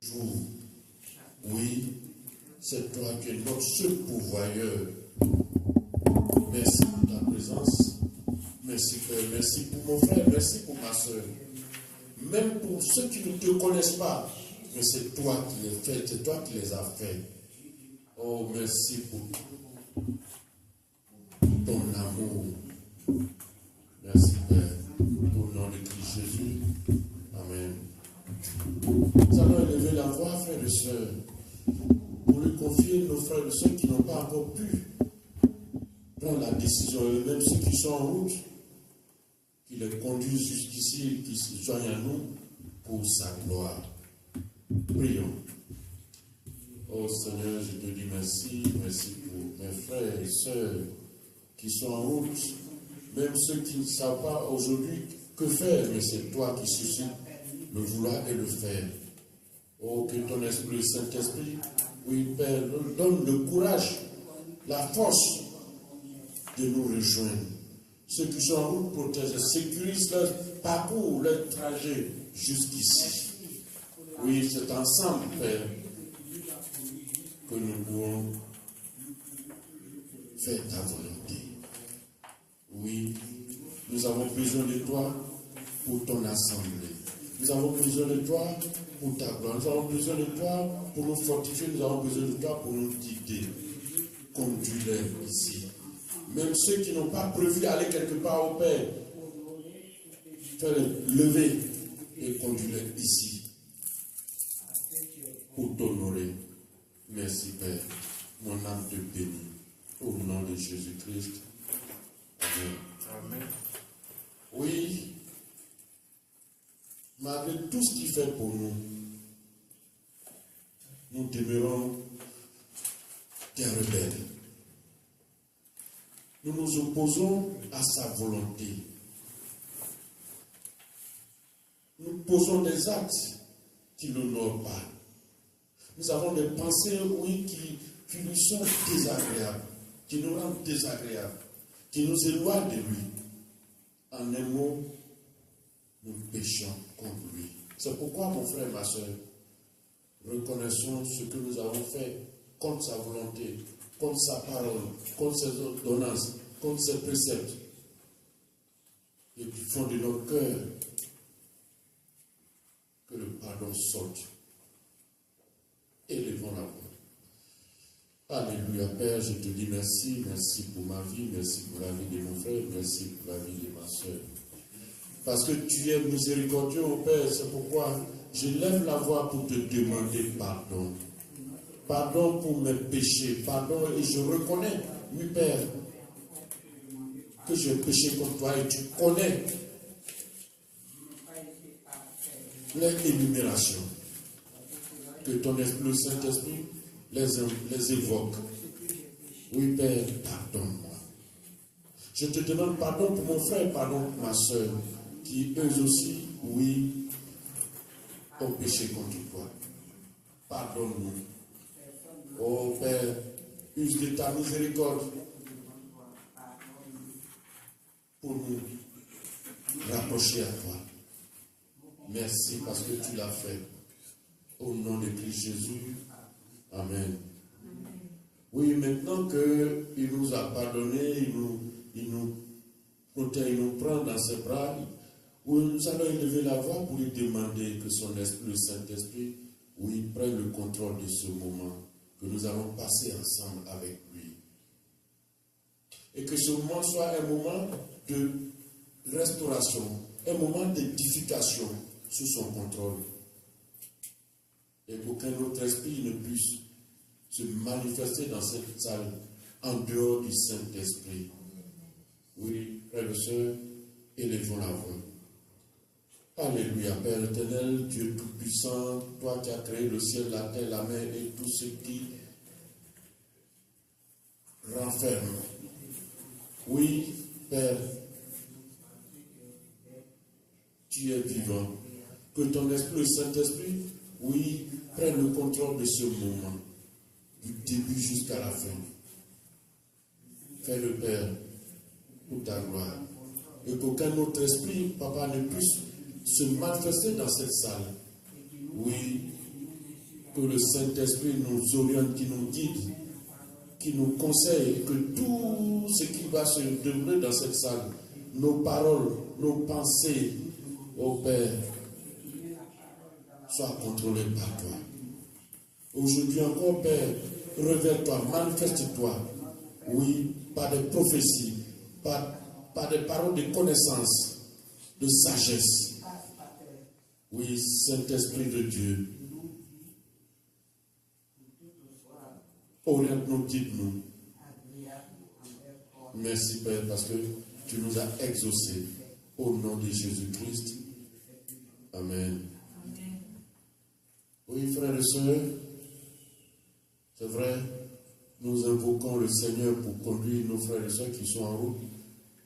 jour. Oui, c'est toi qui es notre seul pourvoyeur. Merci pour ta présence. Merci Père, merci pour mon frère, merci pour ma soeur. Même pour ceux qui ne te connaissent pas, mais c'est toi qui les fais, c'est toi qui les as faits. Oh, merci pour ton amour. Merci Père, au nom de Christ Jésus. Amen. Nous allons élever la voix, frères et sœurs, pour lui confier nos frères et sœurs qui n'ont pas encore pu prendre la décision, et même ceux qui sont en route, qui les conduisent jusqu'ici, qui se joignent à nous pour sa gloire. Prions. Oh Seigneur, je te dis merci, merci pour mes frères et sœurs qui sont en route, même ceux qui ne savent pas aujourd'hui que faire, mais c'est toi qui suscites le vouloir et le faire. Oh, que ton esprit, le Saint-Esprit, oui Père, nous donne le courage, la force de nous rejoindre. Ceux qui sont en route protègent, sécurisent leur parcours, leur trajet jusqu'ici. Oui, c'est ensemble, Père, que nous pouvons faire ta volonté. Oui, nous avons besoin de toi pour ton assemblée. Nous avons besoin de toi pour ta gloire. Nous avons besoin de toi pour nous fortifier. Nous avons besoin de toi pour nous guider. Conduis-les ici. Même ceux qui n'ont pas prévu aller quelque part au Père, fais-les lever et conduis-les ici pour t'honorer. Merci Père. Mon âme te bénit. Au nom de Jésus-Christ. Amen. Amen. Oui, malgré tout ce qu'il fait pour nous, nous demeurons des rebelles. Nous nous opposons à sa volonté. Nous posons des actes qui ne l'honorent pas. Nous avons des pensées, oui, qui nous sont désagréables, qui nous rendent désagréables, qui nous éloignent de lui. En un mot, nous péchons contre lui. C'est pourquoi, mon frère et ma soeur, reconnaissons ce que nous avons fait contre sa volonté, contre sa parole, contre ses ordonnances, contre ses préceptes. Et du fond de nos cœurs, que le pardon sorte. Élevons la voix. Alléluia, Père, je te dis merci, merci pour ma vie, merci pour la vie de mon frère, merci pour la vie de ma soeur. Parce que tu es miséricordieux, ô Père, c'est pourquoi je lève la voix pour te demander pardon. Pardon pour mes péchés, pardon, et je reconnais, oui Père, que j'ai péché contre toi et tu connais les énumérations. Que ton esprit, le Saint-Esprit, les évoque. Oui Père, pardonne-moi. Je te demande pardon pour mon frère, pardon pour ma soeur, qui eux aussi, oui, ont péché contre toi. Pardonne-nous. Oh Père, use de ta miséricorde pour nous rapprocher à toi. Merci parce que tu l'as fait. Au nom de Christ Jésus. Amen. Oui, maintenant qu'il nous a pardonné, il nous protège, il nous prend dans ses bras, nous allons élever la voix pour lui demander que son esprit, le Saint-Esprit, oui, prenne le contrôle de ce moment que nous allons passer ensemble avec lui. Et que ce moment soit un moment de restauration, un moment d'édification sous son contrôle. Et qu'aucun autre esprit ne puisse se manifester dans cette salle en dehors du Saint-Esprit. Oui, frères et sœurs, élevons la voix. Alléluia, Père éternel, Dieu tout-puissant, toi qui as créé le ciel, la terre, la mer et tout ce qui renferme. Oui, Père, tu es vivant. Que ton esprit, le Saint-Esprit, oui, prenne le contrôle de ce moment, du début jusqu'à la fin. Fais-le, Père, pour ta gloire. Et qu'aucun autre esprit, Papa, ne puisse se manifester dans cette salle. Oui, que le Saint-Esprit nous oriente, qui nous guide, qui nous conseille, que tout ce qui va se dérouler dans cette salle, nos paroles, nos pensées, ô Père, soient contrôlées par toi. Aujourd'hui encore, Père, révèle-toi, manifeste-toi, oui, par des prophéties, par des paroles de connaissance, de sagesse. Oui, Saint-Esprit de Dieu, oriente-nous, guide-nous. Merci, Père, parce que tu nous as exaucés au nom de Jésus-Christ. Amen. Oui, frères et sœurs, c'est vrai, nous invoquons le Seigneur pour conduire nos frères et sœurs qui sont en route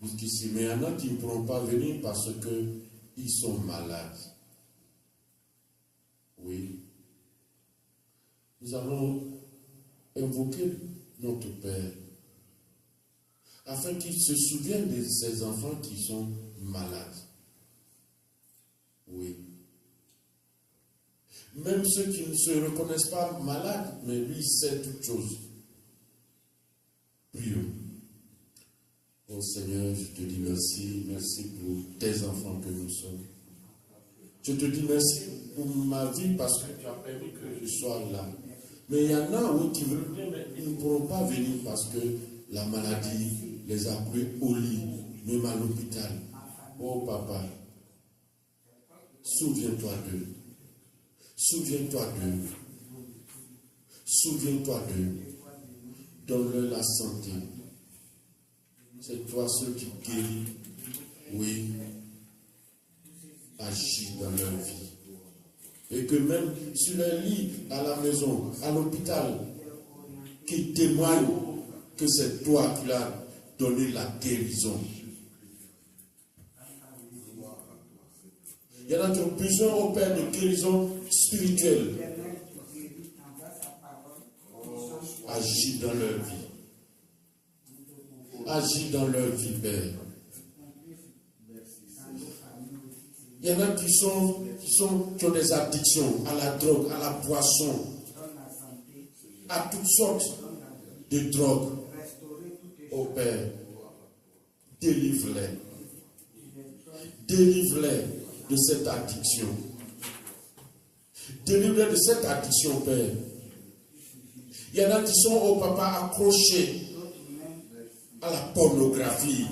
jusqu'ici. Mais il y en a qui ne pourront pas venir parce qu'ils sont malades. Oui. Nous allons invoquer notre Père afin qu'il se souvienne de ses enfants qui sont malades. Oui. Même ceux qui ne se reconnaissent pas malades, mais lui sait toutes choses. Prions. Oh Seigneur, je te dis merci, merci pour tes enfants que nous sommes. Je te dis merci pour ma vie parce que tu as permis que je sois là. Mais il y en a qui veulent venir, mais ils ne pourront pas venir parce que la maladie les a pris au lit, même à l'hôpital. Oh Papa, souviens-toi d'eux. Souviens-toi d'eux. Souviens-toi d'eux. Donne-leur la santé. C'est toi celui qui guérit. Oui. Agis dans leur vie. Et que même sur leur lit, à la maison, à l'hôpital, qu'ils témoignent que c'est toi qui l'as donné la guérison. Il y en a qui ont besoin au Père de guérison spirituelle. Agis dans leur vie. Agis dans leur vie, Père. Il y en a qui ont des addictions à la drogue, à la boisson, à toutes sortes de drogues. Ô Père, délivre-les. Délivre-les de cette addiction. Délivre-les de cette addiction, Père. Il y en a qui sont, au Papa, accrochés à la pornographie.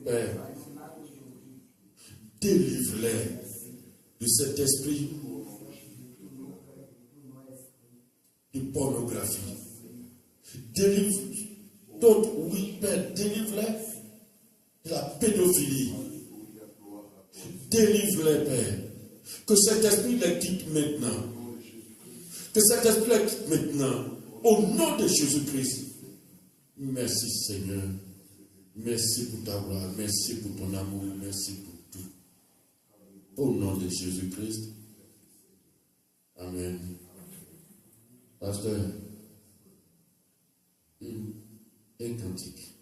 Père, délivre-les de cet esprit de pornographie. Délivre d'autres, oui, Père, délivre-les de la pédophilie. Délivre-les, Père. Que cet esprit les quitte maintenant. Que cet esprit les quitte maintenant. Au nom de Jésus-Christ. Merci, Seigneur. Merci pour ta gloire. Merci pour ton amour. Merci pour tout. Au nom de Jésus-Christ. Amen. Pasteur, un cantique.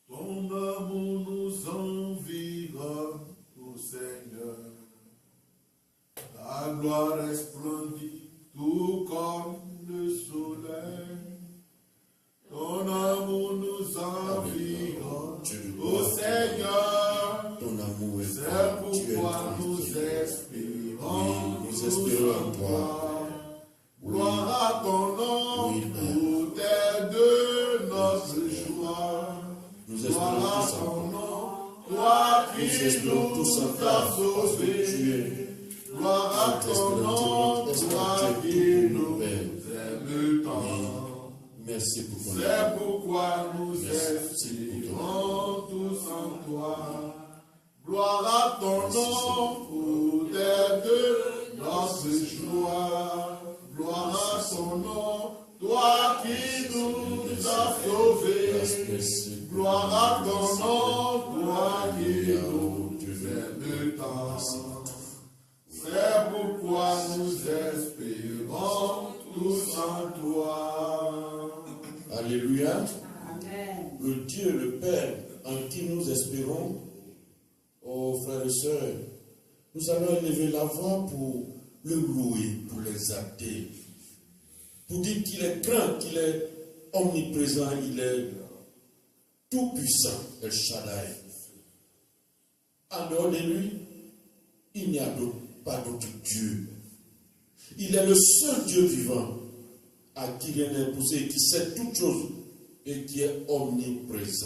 Ton amour nous environne, ô Seigneur. Ta gloire resplendit tout comme le soleil. Ton amour nous environne, ô Seigneur. Ton amour est C'est grand, tu es pourquoi nous tranquille. espérons, Oui, nous espérons en toi. Gloire à ton nom, Oui, Père. pour t'es de notre joie. Nous espérons Gloire à tous en ton toi. nom, toi Nous qui espérons tous en nous toi. as Parce que tu sauvés. es Gloire à ton nom, toi qui nous aimes tant. Merci pour ton amour. C'est pourquoi nous Merci espérons tous en toi. Gloire à ton nom, pour t'es de notre joie. Gloire à ton nom, toi qui nous as sauvés. Gloire à ton nom, toi qui nous aimes tant. C'est pourquoi nous espérons tous en toi. Alléluia. Amen. Le Dieu, le Père, en qui nous espérons, oh frères et sœurs, Nous allons élever la voix pour le louer, pour l'exalter, pour dire qu'il est grand, qu'il est omniprésent, il est tout-puissant, El Shaddai. En dehors de lui, il n'y a pas d'autre Dieu. Il est le seul Dieu vivant à qui rien n'est imposé, qui sait toutes choses et qui est omniprésent.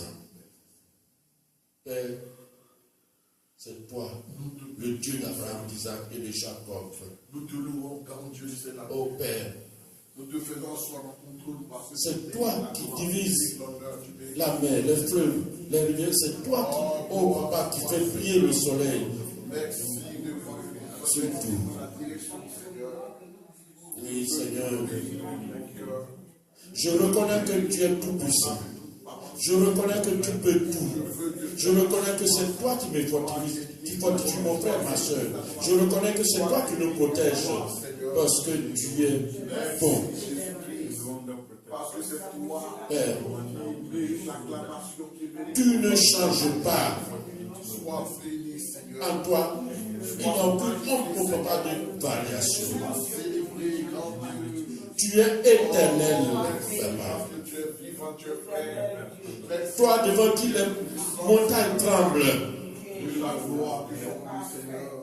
Père, c'est toi, le Dieu d'Abraham, d'Isaac et de Jacob. Nous te louons car Dieu c'est la Ô Père, nous te faisons asseoir en contrôle parce que c'est toi qui divises la mer, les fleuves, les rivières. C'est toi qui, ô Papa, qui fait briller le soleil. merci de Sur tout. la direction, Seigneur. Oui, Seigneur. Je reconnais que tu es tout puissant. Je reconnais que tu peux tout. Je reconnais que c'est toi qui me fortifie, qui fortifie mon frère, ma soeur. Je reconnais que c'est toi qui nous protèges parce que tu es bon. Parce que c'est toi, Père, l'acclamation qui mérite. tu ne changes pas. Sois béni, Seigneur. En toi, il n'y a aucun pas de variation. Célébrer, grand Dieu. Tu es éternel, Papa. Tu es vivant, tu es frère. Toi devant qui les montagnes tremblent. La gloire du Seigneur.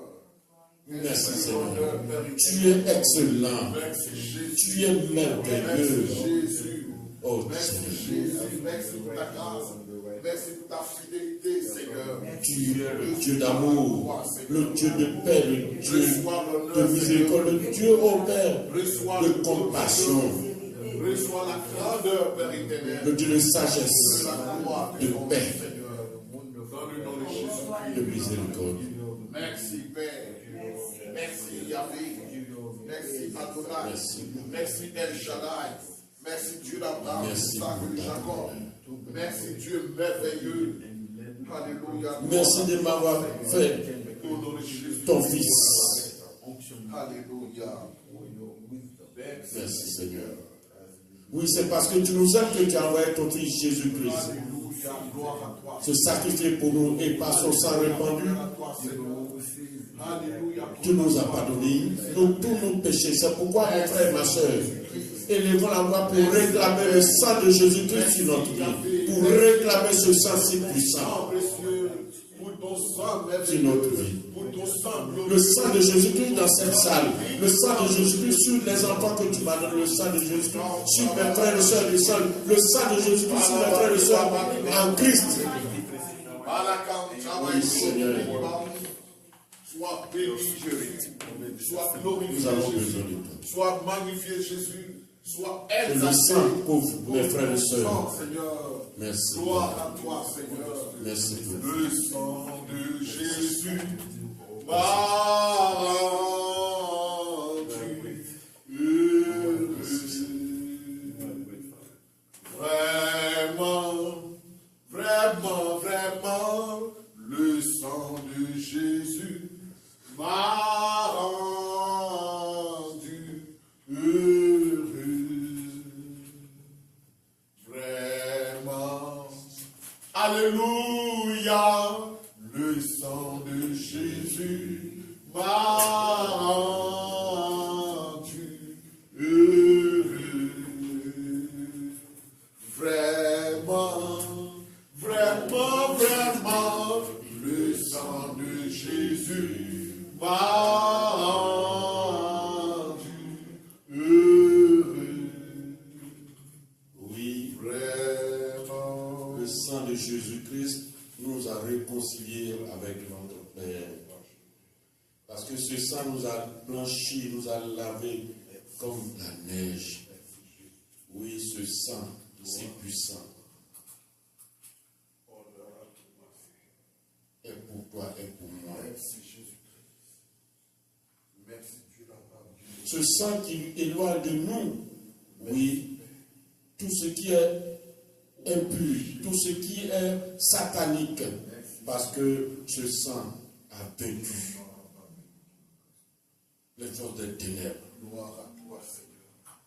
Merci Seigneur. Tu es excellent. Tu es merveilleux. Jésus. Oh Merci Seigneur. Jésus. Merci pour ta grâce. Merci pour ta fidélité, Seigneur. Tu es le Dieu d'amour, le Dieu de paix, le Dieu de miséricorde, le Dieu, ô Père, de compassion, reçois la grandeur, Père éternel. le Dieu de sagesse, La gloire de ton paix, Seigneur. Dans le nom de Jésus-Christ. de miséricorde. Merci, Père. Merci, Yahvé. Merci, Adonai. Merci, El Shaddai. Merci, Dieu d'Abraham, Merci d'Isaac et de pour ta Jacob. gloire. Merci, Dieu merveilleux. Alléluia. Merci de m'avoir fait Au nom de Jésus. ton Fils. Alléluia. Merci Seigneur. Oui, c'est parce que tu nous aimes que tu as envoyé ton Fils Jésus-Christ Alléluia. Gloire à toi. se sacrifier pour nous et par son sang répandu, À toi, Seigneur. Alléluia. tu nous as pardonné tous nos péchés. C'est pourquoi, mon frère et ma soeur, élevons la voix pour réclamer le sang de Jésus-Christ sur notre vie, pour réclamer ce sang si puissant Sang précieux, pour ton sang sur notre merveilleux, vie. pour ton sang Le glorieux. sang de Jésus-Christ dans cette salle, le sang de Jésus-Christ sur les enfants que tu m'as donné, le sang de Jésus-Christ sur mes frères et sœurs du sol, le sang de Jésus-Christ sur mes frères et sœurs en Christ. Oui, Seigneur. Sois béni, Jésus. Sois glorifié, Nous avons Jésus. besoin de toi. Sois magnifié, Jésus. Sois Que le exalté. sang couvre mes frères et sœurs. Seigneur. Merci. Gloire à toi, Seigneur. Merci. Le sang de Jésus m'a rendu heureux. Vraiment, vraiment, vraiment, le sang de Jésus m'a rendu heureux. Vraiment, alléluia, le sang de Jésus m'a rendu heureux. Vraiment, vraiment, vraiment, le sang de Jésus m'a rendu heureux. Oui, Vraiment. le sang de Jésus-Christ nous a réconciliés avec notre Père. Parce que ce sang nous a blanchis, nous a lavés comme la neige. Oui, ce sang, c'est puissant. Et pour toi et pour moi. Merci Jésus-Christ. Merci Dieu d'avoir. Ce sang qui éloigne de nous, oui, tout ce qui est impur, tout ce qui est satanique, parce que ce sang a vaincu les forces des ténèbres. Gloire à toi, Seigneur.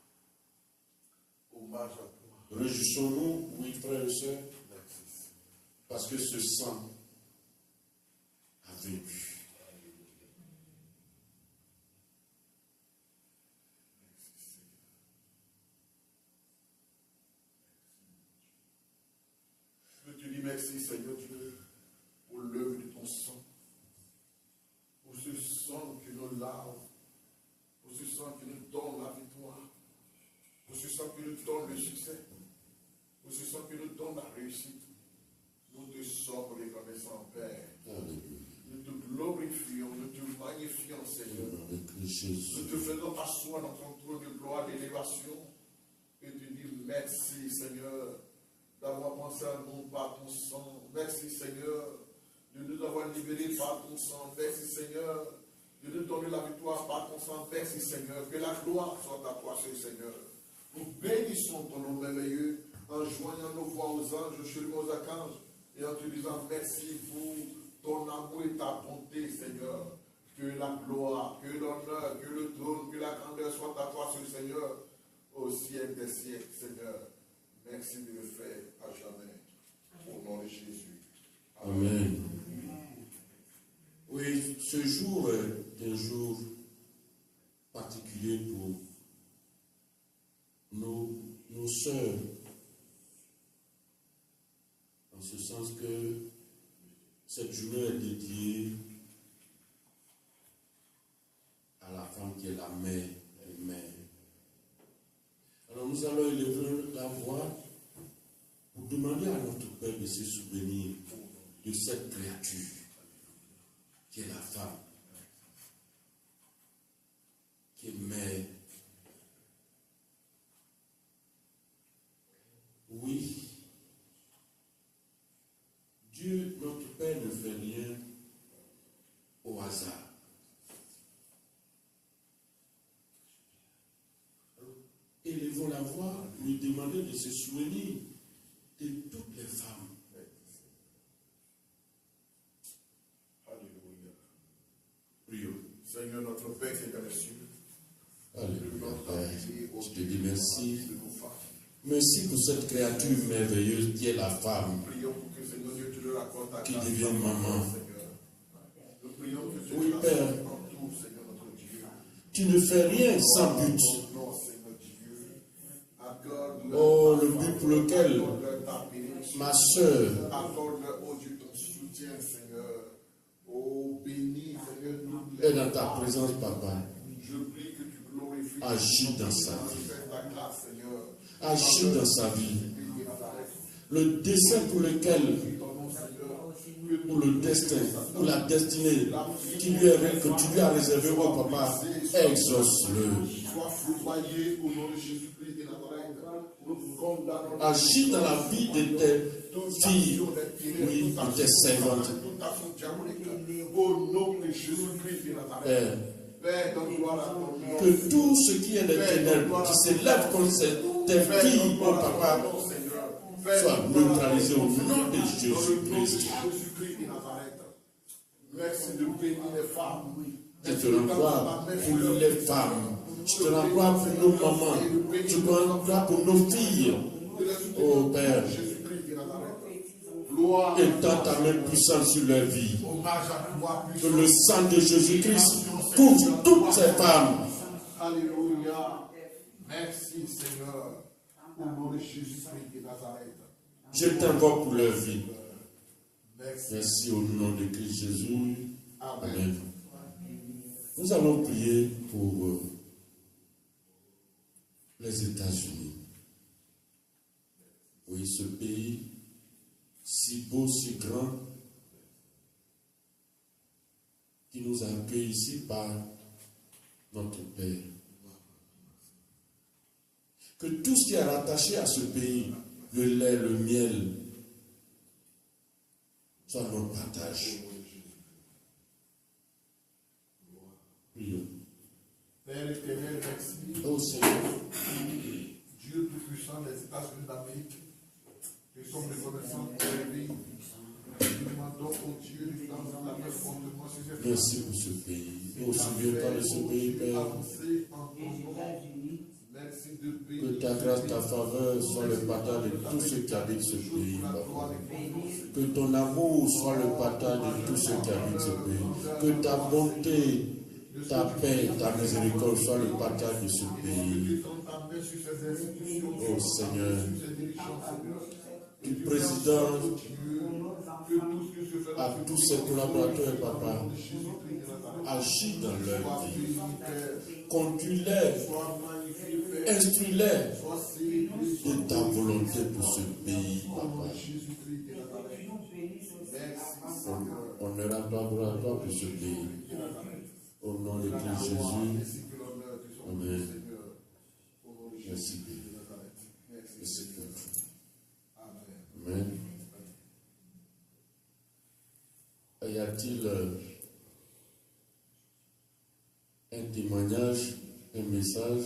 Hommage à toi. Réjouissons-nous, oui, frères et sœurs, Merci. parce que ce sang a vaincu. Merci, Seigneur Dieu, pour l'œuvre de ton sang. Pour ce sang qui nous lave. Pour ce sang qui nous donne la victoire. Pour ce sang qui nous donne le succès. Pour ce sang qui nous donne la réussite. Nous te sommes reconnaissants, Père. Nous te glorifions, nous te magnifions, Seigneur. Nous te faisons asseoir dans ton trône de gloire, d'élévation. Et te dire merci, Seigneur, d'avoir pensé à nous par ton sang. Merci, Seigneur, de nous avoir libérés par ton sang. Merci, Seigneur, de nous donner la victoire par ton sang. Merci, Seigneur. Que la gloire soit à toi, Seigneur. Nous bénissons ton nom merveilleux en joignant nos voix aux anges, aux archanges, et en te disant merci pour ton amour et ta bonté, Seigneur. Que la gloire, que l'honneur, que le trône, que la grandeur soit à toi, Seigneur, au siècle des siècles, Seigneur. Merci de le faire à jamais. Au nom de Jésus. Amen. Oui, ce jour est un jour particulier pour nos sœurs. En ce sens que cette journée est dédiée à la femme qui est la mère. Alors nous allons élever la voix pour demander à notre Père de se souvenir de cette créature qui est la femme, qui est mère. Oui, Dieu, notre Père, ne fait rien au hasard. Élevons la voix, lui demander de se souvenir de toutes les femmes. Alléluia. Prions. Seigneur, notre Père qui est dans les cieux. Alléluia, Père. Je te dis merci. Merci pour cette créature merveilleuse qui est la femme, Prions pour que Seigneur Dieu te le raconte à qui devient maman. Nous prions que tu Oui, fasses Père. en tout, Seigneur notre Dieu. Tu ne fais rien sans but. Non, Seigneur Dieu. Accorde-leur Oh, le but pour lequel accorde-leur ta bénédiction. ma sœur Accorde-leur, oh Dieu, ton soutien, Seigneur. Oh, bénis, Seigneur, nous. est dans ta présence, Papa. Je prie que tu glorifies. Agis dans sa vie. Manifeste ta grâce, Seigneur. Agis dans sa vie. Bénis Nazareth. Le dessein pour lequel, Ton nom, Seigneur. pour le destin, pour la destinée que tu lui as réservé, oh Papa, exauce-le. Sois foudroyé au nom de Jésus-Christ de Nazareth. Nous condamnons Agis dans la vie de tes filles, oui, de tes servantes. toute action diabolique au nom de Jésus-Christ de Nazareth. Père, Père, donne gloire à ton nom. que tout ce qui est des ténèbres, qui s'élève contre tes filles, oh Papa, soit neutralisé au nom de Jésus-Christ. Jésus-Christ de Nazareth. Merci de bénir les femmes. Je te rends gloire pour les femmes. Je te rends gloire pour nos mamans. Je te rends gloire pour nos filles. Oh Père, Jésus-Christ de Nazareth. Gloire. étends ta main puissante sur leur vie. Hommage à toi, Que le sang de Jésus-Christ couvre toutes ces femmes. Alléluia. Merci Seigneur. Au nom de Jésus-Christ de Nazareth. Je t'invoque pour leur vie. Merci. Merci au nom de Christ Jésus. Amen. Amen. Nous allons prier pour les États-Unis. Oui, ce pays si beau, si grand, qui nous accueille ici par notre Père. Que tout ce qui est rattaché à ce pays, le lait, le miel, soit notre partage. Prions. Père éternel, merci. Oh Seigneur, Dieu tout-puissant des États-Unis d'Amérique, nous sommes reconnaissants pour la vie. Nous demandons au Dieu de dans la paix fondement sur cette merci pour ce pays. Oh, souviens-toi de ce pays, Père. avancer en ton nom. Merci de Que bénir. ta grâce, ta faveur soit le partage de tous ceux qui habitent ce pays, Papa. Que ton amour soit le partage de tous ceux qui habitent ce pays. Que ta bonté, ta paix, ta miséricorde soit le partage de ce pays. Oh Seigneur, du président, que tout ce que je fais à tous ses collaborateurs, papa, agis dans leur vie. Conduis-les, sois magnifié, Père, instruis-les sois célébré, de ta volonté pour ce pays, au nom papa. de Jésus-Christ de Nazareth. Merci, Seigneur. On est là gloire à toi pour ce pays. Au nom de Christ Jésus. Ainsi que l'honneur de son nom, Amen. Seigneur. Au nom de Merci, Jésus Père. de Nazareth. Merci, Merci, Seigneur. Père. Amen. Amen. Y a-t-il un témoignage, un message,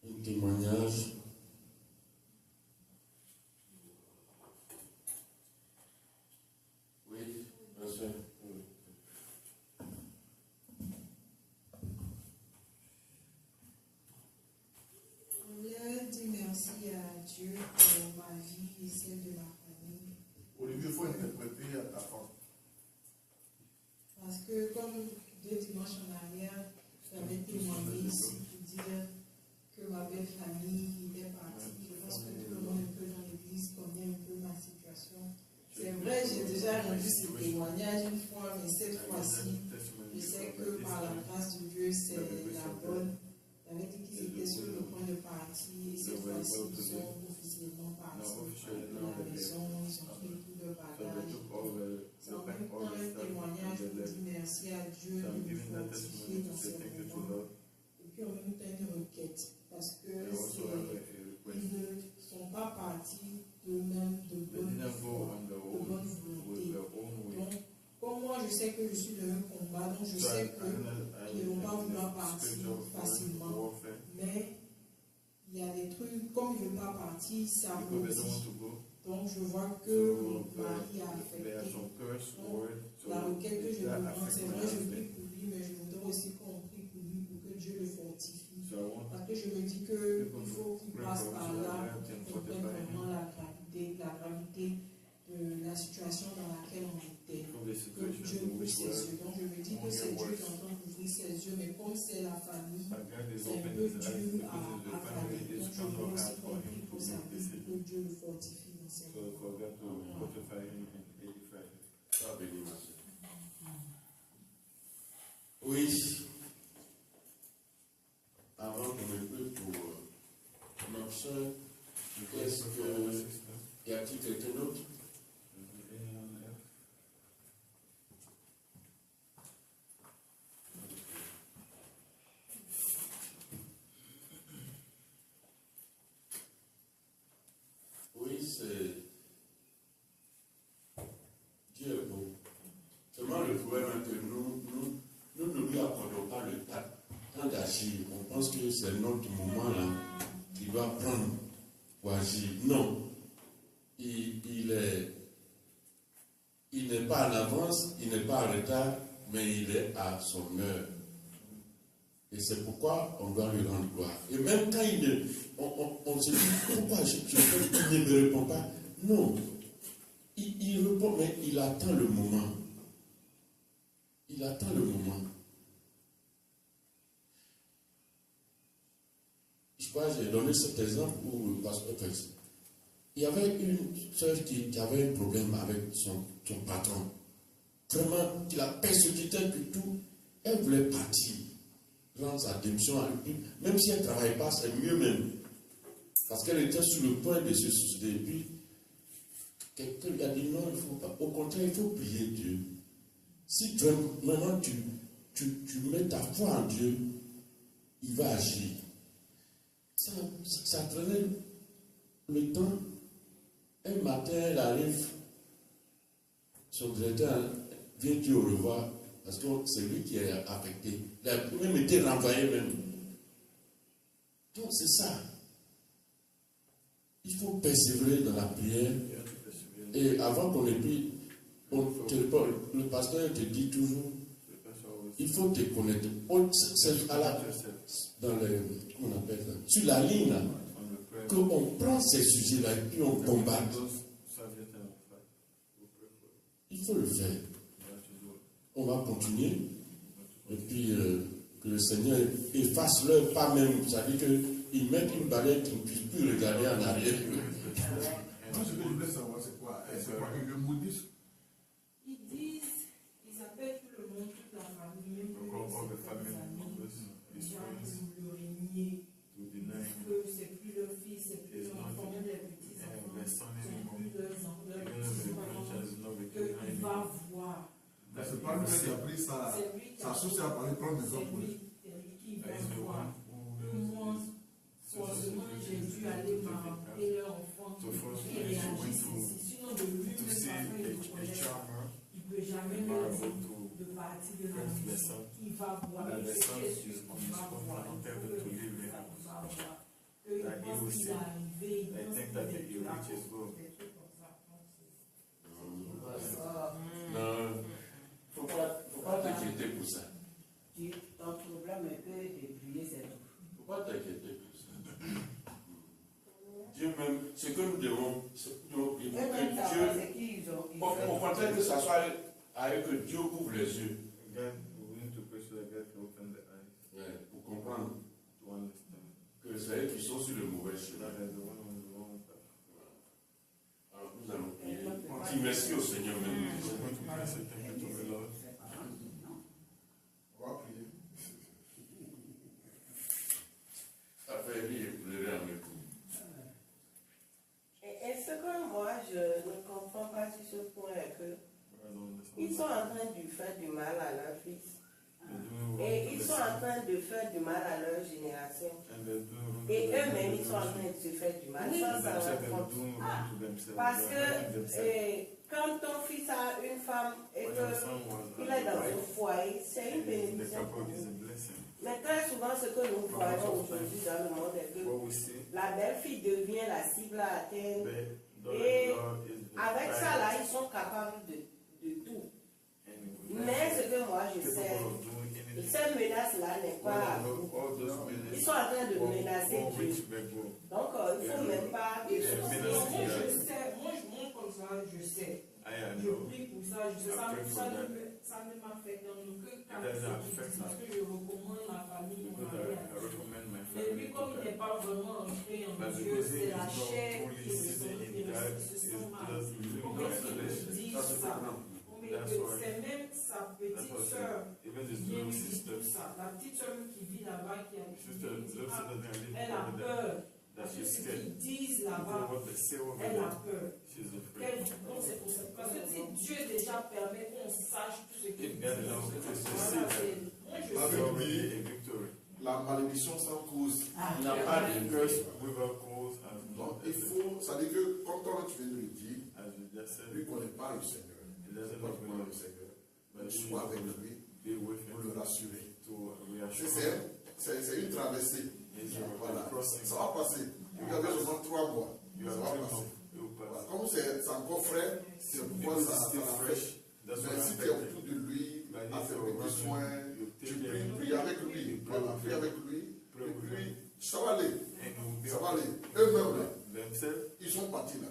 un témoignage? Oui, monsieur. Je voulais dire merci à Dieu pour ma vie et celle de ma famille. Olivier, il faut interpréter à ta femme. Parce que comme 2 dimanches en arrière, j'avais témoigné ici pour dire que ma belle famille était partie. Je pense que tout le monde un peu dans l'église connaît un peu ma situation. C'est vrai, j'ai déjà rendu ce témoignage une fois, mais cette fois-ci, je sais que par la grâce de Dieu, c'est la bonne. J'avais dit qu'ils étaient sur le point de partir, et cette fois-ci, ils sont officiellement partis de la maison, ils ont pris tout leur bagage. C'est en même temps un témoignage pour dire merci à Dieu de me fortifier dans ces moments. Et puis en même temps une requête, parce que ils ne sont pas partis d'eux-mêmes de bonne volonté. Donc, comme moi je sais que je suis dans un combat, donc je sais qu'ils ne vont pas vouloir partir facilement. Mais il y a des trucs, comme ils ne veulent pas partir, ça me dit. Donc je vois que mon mari a affecté. Donc, la requête que je demande, c'est vrai, je prie pour lui, mais je voudrais aussi qu'on prie pour lui pour que Dieu le fortifie. Parce que je me dis qu'il faut qu'il passe par là pour qu'il comprenne vraiment la gravité de la situation dans laquelle on était. Que Dieu ouvre ses yeux. Donc je me dis que c'est Dieu qui est en train d'ouvrir ses yeux, mais comme c'est la famille, c'est un peu dur à avaler. Donc je veux aussi qu'on prie pour sa vie, pour que Dieu le fortifie dans ses moments. Oui. Avant qu'on me prie pour notre soeur, est-ce que y a-t-il quelqu'un d'autre? Oui, c'est Dieu est bon. Seulement le problème est que nous ne lui accordons pas le temps d'agir. On pense que c'est notre moment là qu'il doit prendre pour agir. Non. Il n'est pas en avance, il n'est pas en retard, mais il est à son heure. Et c'est pourquoi on doit lui rendre gloire. Et même quand on se dit, pourquoi il ne me répond pas? Non. Il répond, mais il attend le moment. Il attend le moment. Je crois que j'ai donné cet exemple où le pasteur fait. Il y avait une soeur qui avait un problème avec son patron. Vraiment, qui la persécutait du tout. Elle voulait partir, rendre sa démission à lui. Même si elle ne travaille pas, c'est mieux même. Parce qu'elle était sur le point de se suicider. Et puis, quelqu'un lui a dit non, il ne faut pas. Au contraire, il faut prier Dieu. Si maintenant tu mets ta foi en Dieu, il va agir. Ça prenait le temps. Un matin, elle arrive, son directeur vient dire au revoir, parce que c'est lui qui est affecté. Il a même été renvoyé même. Donc c'est ça. Il faut persévérer dans la prière. Et avant qu'on ait pris, le pasteur te dit toujours, il faut te connaître. C'est dans le, comment on appelle ça, sur la ligne là, qu'on prend ces sujets-là et puis on combat. Il faut le faire. On va continuer. Et puis que le Seigneur efface leur pas même. Ça veut dire qu'ils mettent une barrière qui ne puisse plus regarder en arrière. Moi, ce que je voulais savoir, c'est quoi? C'est quoi qu'ils le maudissent? Ils disent, ils appellent tout le monde, toute la famille, même les amis, les gens pour le régner, que c'est plus leur fils, c'est plus leur enfant, même les petits-enfants, c'est plus leurs enfants, qu'il va voir. C'est pas lui qui a pris sa sauce à parler prendre des hommes pour lui. C'est lui qui va voir. Moi, forcément, j'ai dû aller m'arrêter leur enfant qui réagissent ici. Sinon, de lui-même, papa, il ne connaît pas. Il ne peut jamais leur dire de partir de la maison. Il va voir. Il est sûr qu'il va voir. Il va voir. Il pense qu'il est arrivé. Il pense qu'il est là. Des trucs comme ça. Non, faut pas t'inquiéter pour ça. Ton problème est que de prier, c'est tout. Faut pas t'inquiéter pour ça. Dieu même, ce que nous devons, il faut que Dieu, au contraire que ça soit à eux que Dieu ouvre les yeux. Pour comprendre que c'est eux qui sont sur le mauvais chemin. Alors nous allons prier. On dit merci au Seigneur même. On va prier. Ça fait rire et pleurer en même temps. Et ce que moi, je ne comprends pas sur ce point est que ils sont en train de faire du mal à leur fils. Et ils sont en train de faire du mal à leur génération. Et eux-mêmes, ils sont en train de se faire du mal. Ça leur compte. Parce que quand ton fils a une femme et qu'il est dans un foyer, c'est une bénédiction pour nous. Mais très souvent, ce que nous voyons aujourd'hui dans le monde est que la belle-fille devient la cible à atteindre. Et avec ça, là, ils sont capables de tout. Mais ce que moi, je sais, cette menace-là n'est pas... Ils sont en train de menacer Dieu. Donc, il ne faut même pas... Moi, je sais, moi, comme ça, je sais. Je prie pour ça, je sais. Ça ne m'affecte dans le cœur parce que je recommande ma famille, mon mari. Et lui, comme il n'est pas vraiment entré en Dieu, c'est la chair qui se sont mal. Ils disent ça. C'est même sa petite soeur qui vient lui dire tout ça. La petite soeur qui vit là-bas, qui elle a peur. Parce que ce qu'ils disent là-bas, elle a peur. Parce que si Dieu déjà permet qu'on sache tout ce qu'il dit, la malédiction sans cause. Il n'a pas de curse. Donc il faut, ça veut dire que, comme toi tu viens de le dire, lui ne connaît pas le Seigneur. Il ne pas le Seigneur. Mais sois avec lui pour le rassurer. C'est une traversée. Voilà. Ça va passer. Vous avez seulement 3 mois. Ça va passer. Voilà. Comme c'est encore frais, c'est pourquoi ça fraîche. Mais si tu es autour de lui, à faire des besoins, tu pries avec lui. Voilà, prie avec lui. Et puis, ça va aller. Ça va aller. Eux-mêmes, ils sont partis là.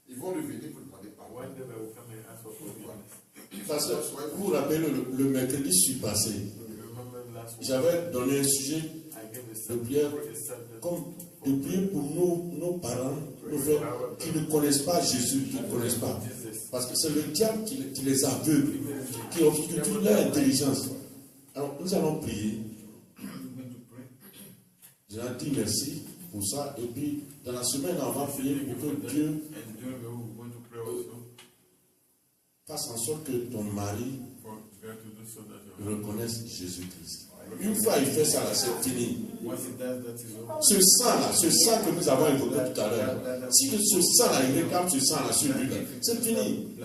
Ils vont revenir pour demander pardon. Parce que vous vous rappelez, le mercredi passé, j'avais donné un sujet de prière, comme de prier pour nos parents, nos frères, qui ne connaissent pas Jésus, qui ne connaissent pas. Parce que c'est le diable qui les aveugle, qui obscurcit leur intelligence. Alors nous allons prier. Je leur dis merci pour ça. Et puis dans la semaine, on va prier pour que Dieu fasse en sorte que ton mari reconnaisse Jésus-Christ. Une fois il fait ça, là, c'est fini. Ce sang que nous avons évoqué tout à l'heure, si ce sang-là, il réclame ce sang-là sur lui, c'est fini.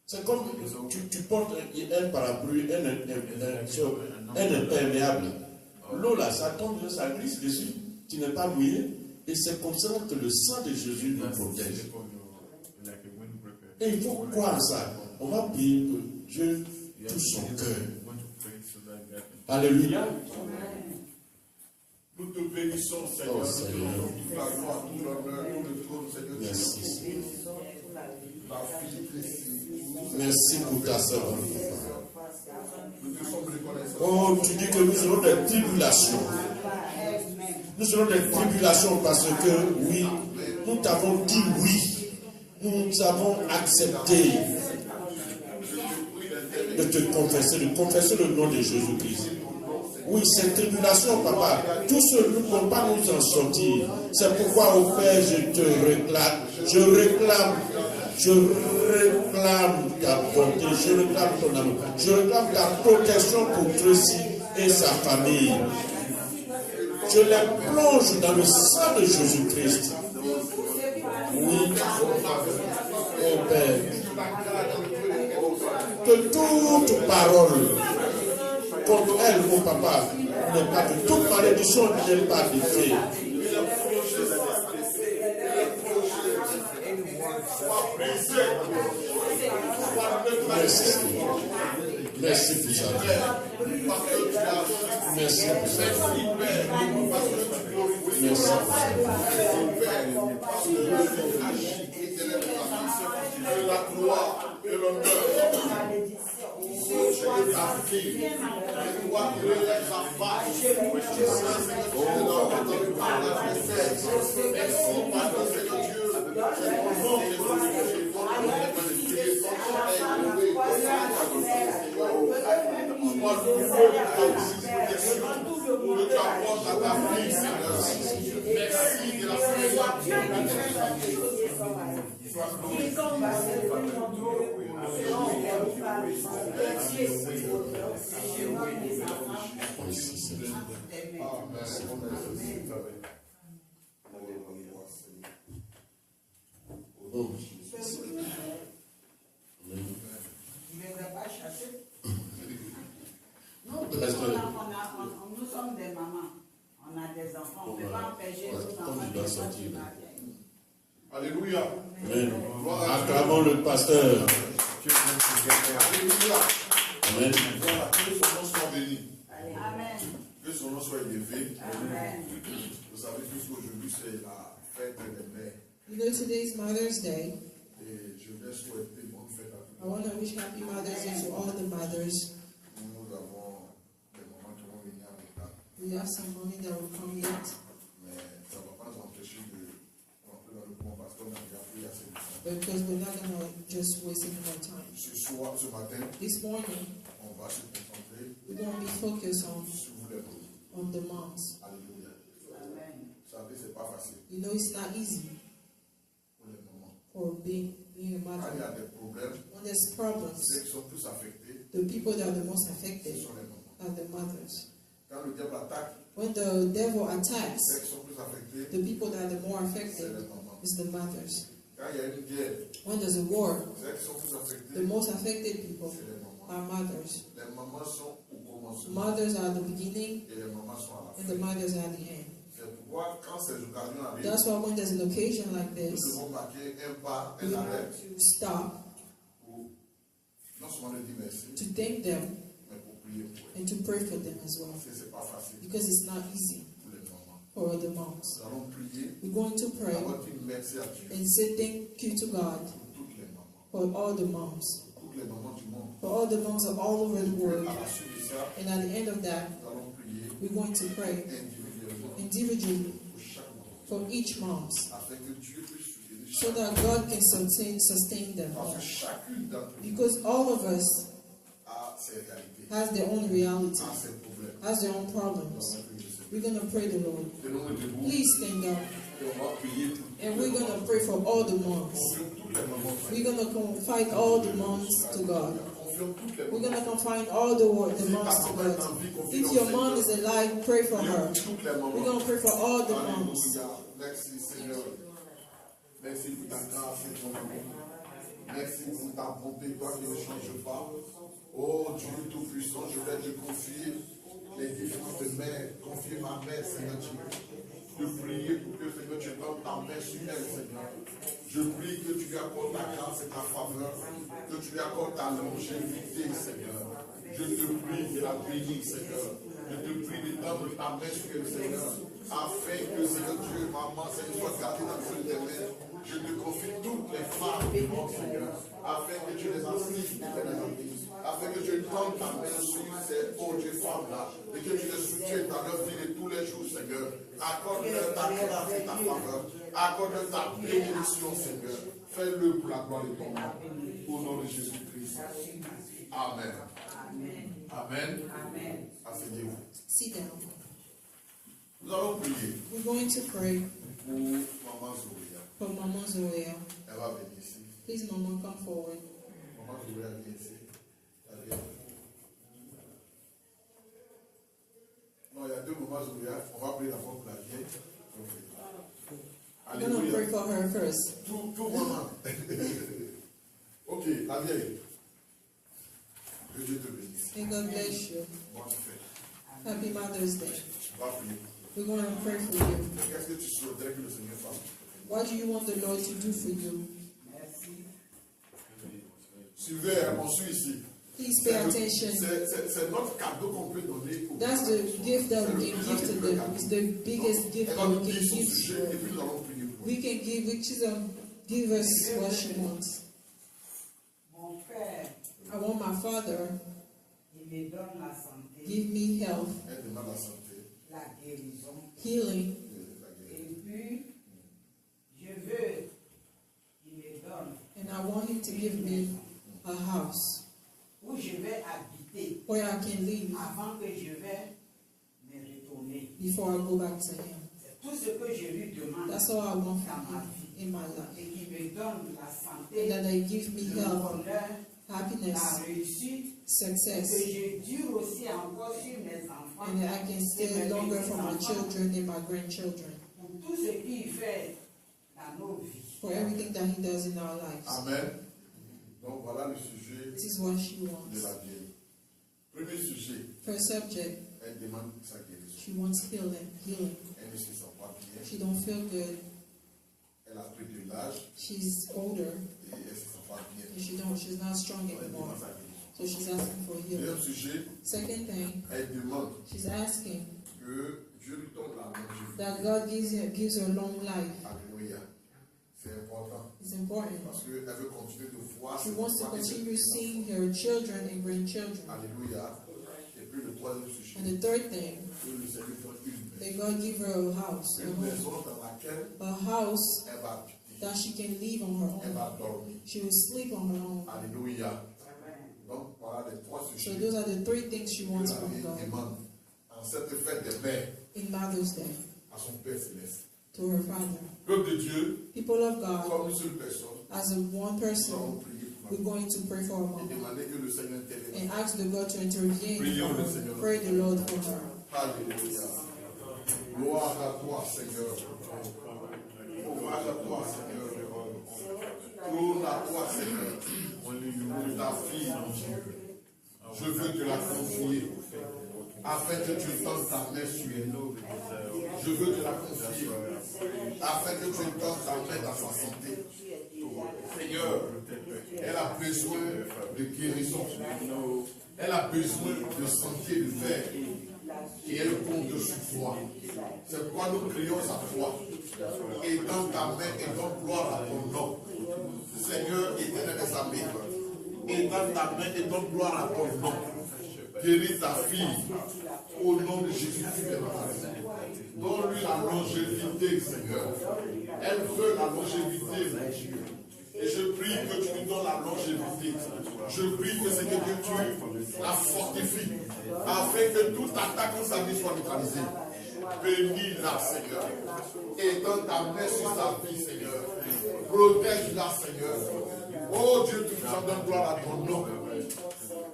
C'est comme tu portes un parapluie, un imperméable. L'eau là, ça tombe, ça glisse dessus, tu n'es pas mouillé, et c'est comme ça que le sang de Jésus nous protège. Et il faut croire en ça. On va prier que Dieu touche son cœur. Alléluia. Nous te bénissons, Seigneur. Oh, Seigneur. Toute la gloire, tout l'honneur, tout le trône, Seigneur. Merci. La fille précise. Merci pour ta sœur. Nous te sommes reconnaissants. Oh, tu dis que nous aurons des tribulations. Nous aurons des tribulations parce que, oui, nous t'avons dit oui. Nous avons accepté de te confesser, de confesser le nom de Jésus-Christ. Oui, cette tribulation, papa, tout ce ne peut pas nous en sortir. C'est pourquoi, au Père, je te réclame, je réclame ta bonté, je réclame ton amour, je réclame ta protection pour Tracy et sa famille. Je les plonge dans le sang de Jésus-Christ. Oui, au Père, que toute parole contre elle, mon papa, n'est pas de toute malédiction, n'est pas de fait. Merci. Merci pour ça. Merci pour ça. Merci pour ça. La gloire et l'honneur. Ta fille, toi qui relèves sa face, merci parce que c'est le Dieu, c'est ton nom qui est merci de la Nous sommes des mamans, on a des enfants, on ne peut pas empêcher nos enfants de sortir. Alléluia. Amen. Acclamons le pasteur. Alléluia. Amen. Voilà, que son nom soit béni. Amen. Que son nom soit élevé. Amen. Vous savez tous qu'aujourd'hui c'est la fête des mères. You know, today is Mother's Day. Et je vais souhaiter bonne fête à I tous. want to wish Happy Mother's Day to all the mothers. Nous avons des moments qui vont venir avec ça. We have some money that will come yet, Mais ça ne va pas nous empêcher de rentrer dans le pont parce qu'on a déjà pris assez de temps. because we're not going to just waste any more time. Ce matin, This morning, on va se concentrer we're going to be focused sur les mots. on the moms. Alléluia. Amen. Vous savez, c'est pas facile You know, it's not easy pour les mamans. for being a Quand il y mother. a des problèmes, When there's problems, ceux qui sont plus affectés, the people that are the most ce affected sont les mamans. are the mothers. Quand le diable attaque, When the devil attacks, ceux qui sont plus affectés, the people that are the more c'est affected les mamans. is the mothers. Quand il y a une guerre, When there's a war, ceux qui sont plus affectés, the most affected people c'est les mamans. are mothers. Les mamans sont au commencement Mothers are the beginning et les mamans sont à la and fin. the mothers are the end. C'est pourquoi quand ces occasions arrivent, That's why when there's an occasion like nous this, devons marquer un pas, we un have arrêt to stop pour non seulement leur dire merci, to thank them mais pour prier pour eux. and to pray for them as well. Parce que c'est pas facile Because it's not easy pour les mamans. for the moms. Nous allons prier, We're going to pray avoir dit merci à Dieu and say thank you to God pour toutes les mamans. for all the moms, Toutes les mamans du monde. for all the moms of all over the world. À la suite de ça, And at the end of that, nous allons prier we're going to pray individuellement individually pour chaque maman, for each moms afin que Dieu puisse soutenir so chaque that God can sustain them parce all. que chacune d'entre nous Because all of us a ses réalités, has their own reality, a ses problèmes. has their own Nous problems. allons prier ce We're going to pray the Lord. Tenons-nous debout Please stand up. et on va prier pour And we're going to pray for all the moms. confions toutes les mamans. We're going to confide all the moms to God. Confions toutes les We're going mamans. to confide all the moms to God. If your mom is alive, pray for her. Toutes les mamans. We're going to pray for all the moms. Alléluia. Merci Seigneur. Merci pour ta grâce et ton amour. Merci pour ta bonté, toi qui ne changes pas. Oh Dieu Tout-Puissant, je vais te confier les différentes mères. Confier ma mère, Seigneur Dieu. Je prie pour que Seigneur tu donnes ta main sur elle, Seigneur. Je prie que tu lui accordes ta grâce et ta faveur. Que tu lui accordes ta longévité, Seigneur. Je te prie de la bénir, Seigneur. Je te prie de tendre ta main sur elle, Seigneur. Afin que, Seigneur Dieu, maman, Seigneur, soit gardée dans le feu de tes mains. Je te confie toutes les femmes du monde, Seigneur. Afin que tu les assises, tu les assises. afin que tu tentes ta main sur ces pauvres femmes-là, et que tu les soutiennes dans leur vie de tous les jours, Seigneur. Accorde-leur ta grâce et ta faveur. Accorde-leur ta bénédiction, Seigneur. Fais-le pour la gloire de ton nom. Au nom de Jésus-Christ. Amen. Amen. Amen. Asseyez-vous. Sit down. Nous allons prier We're going to pray pour Maman Zoria. for Mama Zoya. Elle va venir ici. Please, Mama, come forward. Maman Zoria vient ici. Elle vient. Non, il y a deux Maman Zoria. On va prier d'abord pour la vieille. I'm going to pray Alléluia. for her first. Tout maman. Ok, la vieille. Que Dieu te bénisse. May God bless you. Bonne fête. Happy Mother's Day. On va prier. We're going to pray for you. Qu'est-ce que tu souhaiterais que le Seigneur fasse? What do you want the Lord to do for you? Suivez, on suit ici. Please pay attention. C'est notre cadeau qu'on peut donner. That's the gift that we can give to them. It's the biggest gift Elle that va we nous can dire son give sujet to et her. puis nous allons prier pour We can give, which is give us what she wants. Mon Père, I want my Father, il me donne la santé, give me health, elle. Elle demande la santé. la guérison. healing, Et puis, je veux qu'il me donne and I want Him to give me a house où je vais habiter where I can live avant que je vais me retourner. before I go back to Him. C'est tout ce que je lui demande That's all I want dans from ma Him vie. in my life. Et qu'il me donne la And santé, that He give me le health, bonheur, la happiness, réussite, et que success, je dure aussi encore sur mes enfants. and that I can et stay mes longer for my petits-enfants, children and my grandchildren, pour tout ce qu'il fait dans nos vies. for everything that He does in our lives. Amen. Donc voilà le sujet This is what she de wants. la vieille. Premier sujet, First subject, elle demande sa guérison. she wants healing. Elle ne se sent pas bien. She don't feel good. Elle a pris de l'âge She's older, et elle ne se sent pas bien. and she's not strong Elle anymore. demande sa guérison. So she's asking for healing. Deuxième sujet, Second thing, elle demande she's asking que Dieu lui donne la longévité. that God gives her long life. Alléluia. C'est important It's important. parce qu'elle veut continuer de voir She ses wants to enfants et ses continue petits-enfants. seeing her children and grandchildren. Alléluia. Et puis le troisième sujet, And the third thing, que le Seigneur donne une that maison. God give her a house, a Une home, maison dans laquelle a house elle va habiter. that she can live on her Elle own. va dormir. She will sleep on her own. Alléluia. Donc voilà les trois So sujets those are the three things she que wants la from vieille God demande en cette fête des mères in Mother's Day à son Père Céleste. to her Father. Peuple de Dieu, People of God, comme une seule personne, as a one nous person, allons prier pour we're going to pray for her et mom demander que le Seigneur intervienne. and ask the God to intervene Prions for le her. Seigneur. Pray the Lord for her. Alléluia. Gloire à toi, Seigneur. Hommage à toi, Seigneur. Trône à toi, Seigneur. Pour ta fille, mon Dieu. Je veux te la confier afin que tu tentes ta main sur elle. Je veux te la confier afin que tu tentes ta main dans sa santé. Seigneur, elle a besoin de guérison. Elle a besoin de santé, de fer. Et elle compte sur toi. C'est pourquoi nous crions à toi. Et dans ta main et donne gloire à ton nom. Seigneur, éternel des armées. Et dans ta main et donne gloire à ton nom. Guéris ta fille. Au nom de Jésus-Christ de Nazareth. Donne-lui la longévité, Seigneur. Elle veut la longévité, mon Dieu. Et je prie que tu lui donnes la longévité. Je prie que Seigneur que tu la fortifies. Afin que toute attaque contre sa vie soit neutralisée. Bénis-la, Seigneur. Et donne ta main sur sa vie, Seigneur. Protège-la, Seigneur. Oh Dieu, tu nous en donnes gloire à ton nom.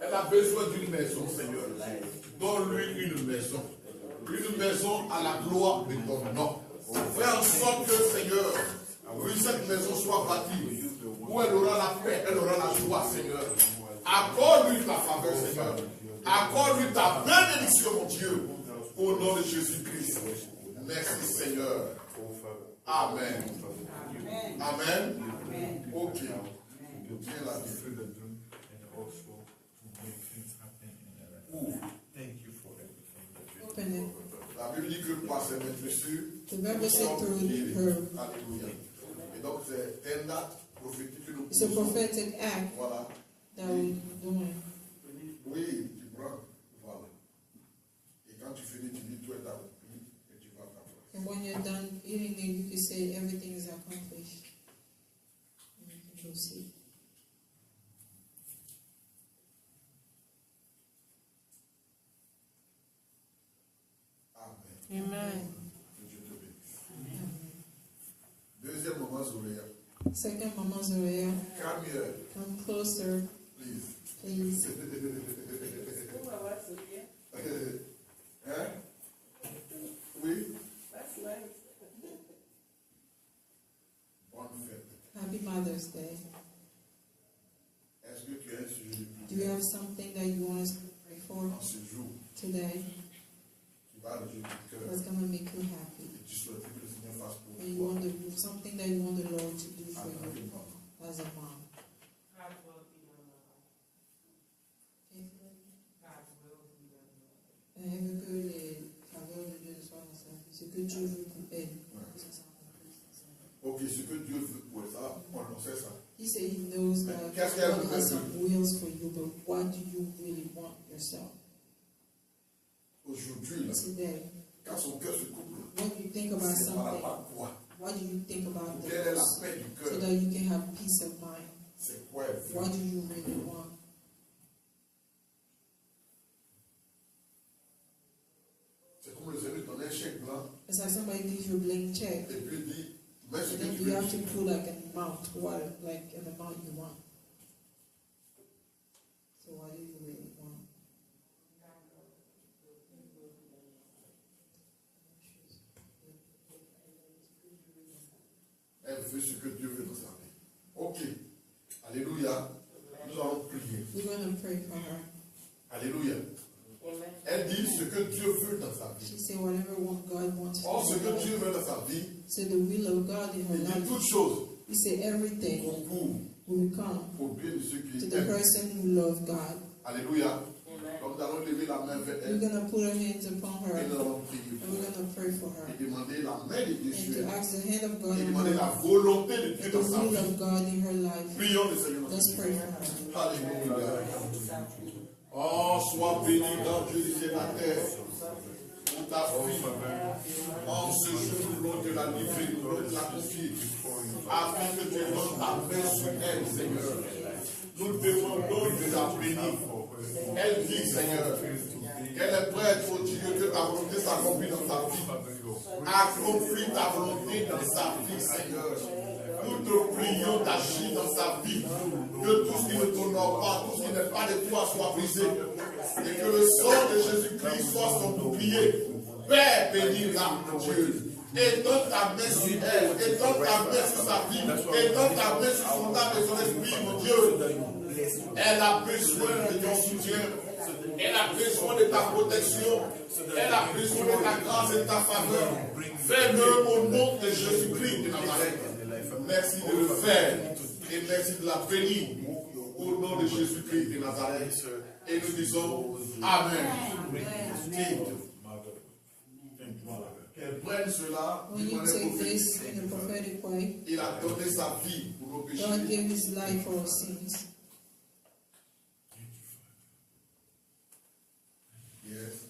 Elle a besoin d'une maison, Seigneur. Donne-lui une maison. Une maison à la gloire de ton nom. Fais en sorte que, Seigneur, oui, cette maison soit bâtie, où elle aura la paix, elle aura la joie, Seigneur. Accorde-lui ta faveur, Seigneur. Accorde-lui ta bénédiction, mon Dieu. Au nom de Jésus-Christ. Merci, Seigneur. Amen. Amen. Ok. Viens là. Ouvre. Open it. La Bible dit que par ses maîtresses, The Bible said through her. Alléluia. Et donc c'est un acte prophétique que nous It's a posons. prophetic act Voilà. that we're doing. say everything is accomplished. And you can go see. Amen. Amen. Que Dieu te bénisse. Deuxième moment, Zoria. Second, Mama Zoria, Come here, come closer, please. please. Who am I to hear? Hein? Oui? That's nice. Bonne fête. Happy Mother's Day. Est-ce que tu as un sujet de Do you have something that you want us to pray for en ce jour today qui va le Dieu du cœur that's going to make you happy? et tu souhaites que le Seigneur fasse pour And you toi? want something that you want the Lord to do En for tant que you maman. as a mom. Elle veut que les faveurs de Dieu soient dans sa vie. Ce que Dieu veut pour elle. Que ça s'accomplisse dans sa vie. Ok, ce que Dieu veut pour ça, on sait ça. He said he knows that Qu'est-ce qu'elle God veut has faire? some wills for you, but what do you really want yourself? Aujourd'hui, là, Today, quand son cœur se couple, when you think about c'est par something, rapport à quoi? what do you think about Quelle est la this? paix du So cœur? that you can have peace of mind. C'est quoi elle veut? What do you really want? C'est comme le Seigneur donne un chèque blanc It's like somebody gives you a blank check, et puis il dit, mais ce and que then tu you veux. have to put like an amount, what, like an amount you want. So what do you really want? Elle veut ce que Dieu veut dans sa vie. Ok. Alléluia. Nous allons prier. We're going to pray for her. Alléluia. Amen. Elle dit ce que Dieu veut dans sa vie. She said whatever God wants Or, ce for que her. Dieu veut dans sa vie, So the will of God in her il dit life. toutes choses He said everything concourent will come au bien de ceux to qui the aiment. person who loves God. Alléluia. Amen. Donc nous allons lever la main vers We're elle going to put our hands upon her et nous allons prier and pour we're elle. going to pray for her. Et demander la main de Dieu And sur to elle. ask the hand of God Et in demander her la life. volonté de Dieu The dans sa will vie. of God in her life. Prions le Seigneur. Let's pray for her. Alléluia. Oh, sois béni dans Dieu du ciel et la terre. Pour ta fille. En ce jour, nous voulons te la livrer, nous voulons te la confier. Afin que tu donnes ta main sur elle, Seigneur. Nous demandons de la bénir. Elle dit, Seigneur, qu'elle est prête, oh Dieu, que ta volonté s'accomplit dans sa vie. Accomplis ta volonté dans sa vie, Seigneur. Nous te prions d'agir dans sa vie. Que tout ce qui ne t'honore pas, tout ce qui n'est pas de toi soit brisé. Et que le sang de Jésus-Christ soit son bouclier. Père, bénis-la, Dieu. Étends ta main sur elle. Étends ta main sur sa vie. Étends ta main sur son âme et son esprit, mon Dieu. Elle a besoin de ton soutien. Elle a besoin de ta protection. Elle a besoin de ta grâce et de ta faveur. Fais-le au nom de Jésus-Christ de Nazareth. Merci de le faire. Et merci de la bénir au nom de Jésus-Christ de Nazareth. Et nous disons Amen. Qu'elle prenne cela When du you manière take this prophétique. in a prophetic way, Il a donné sa vie pour nos péchés. God gave his life for our sins. Yes.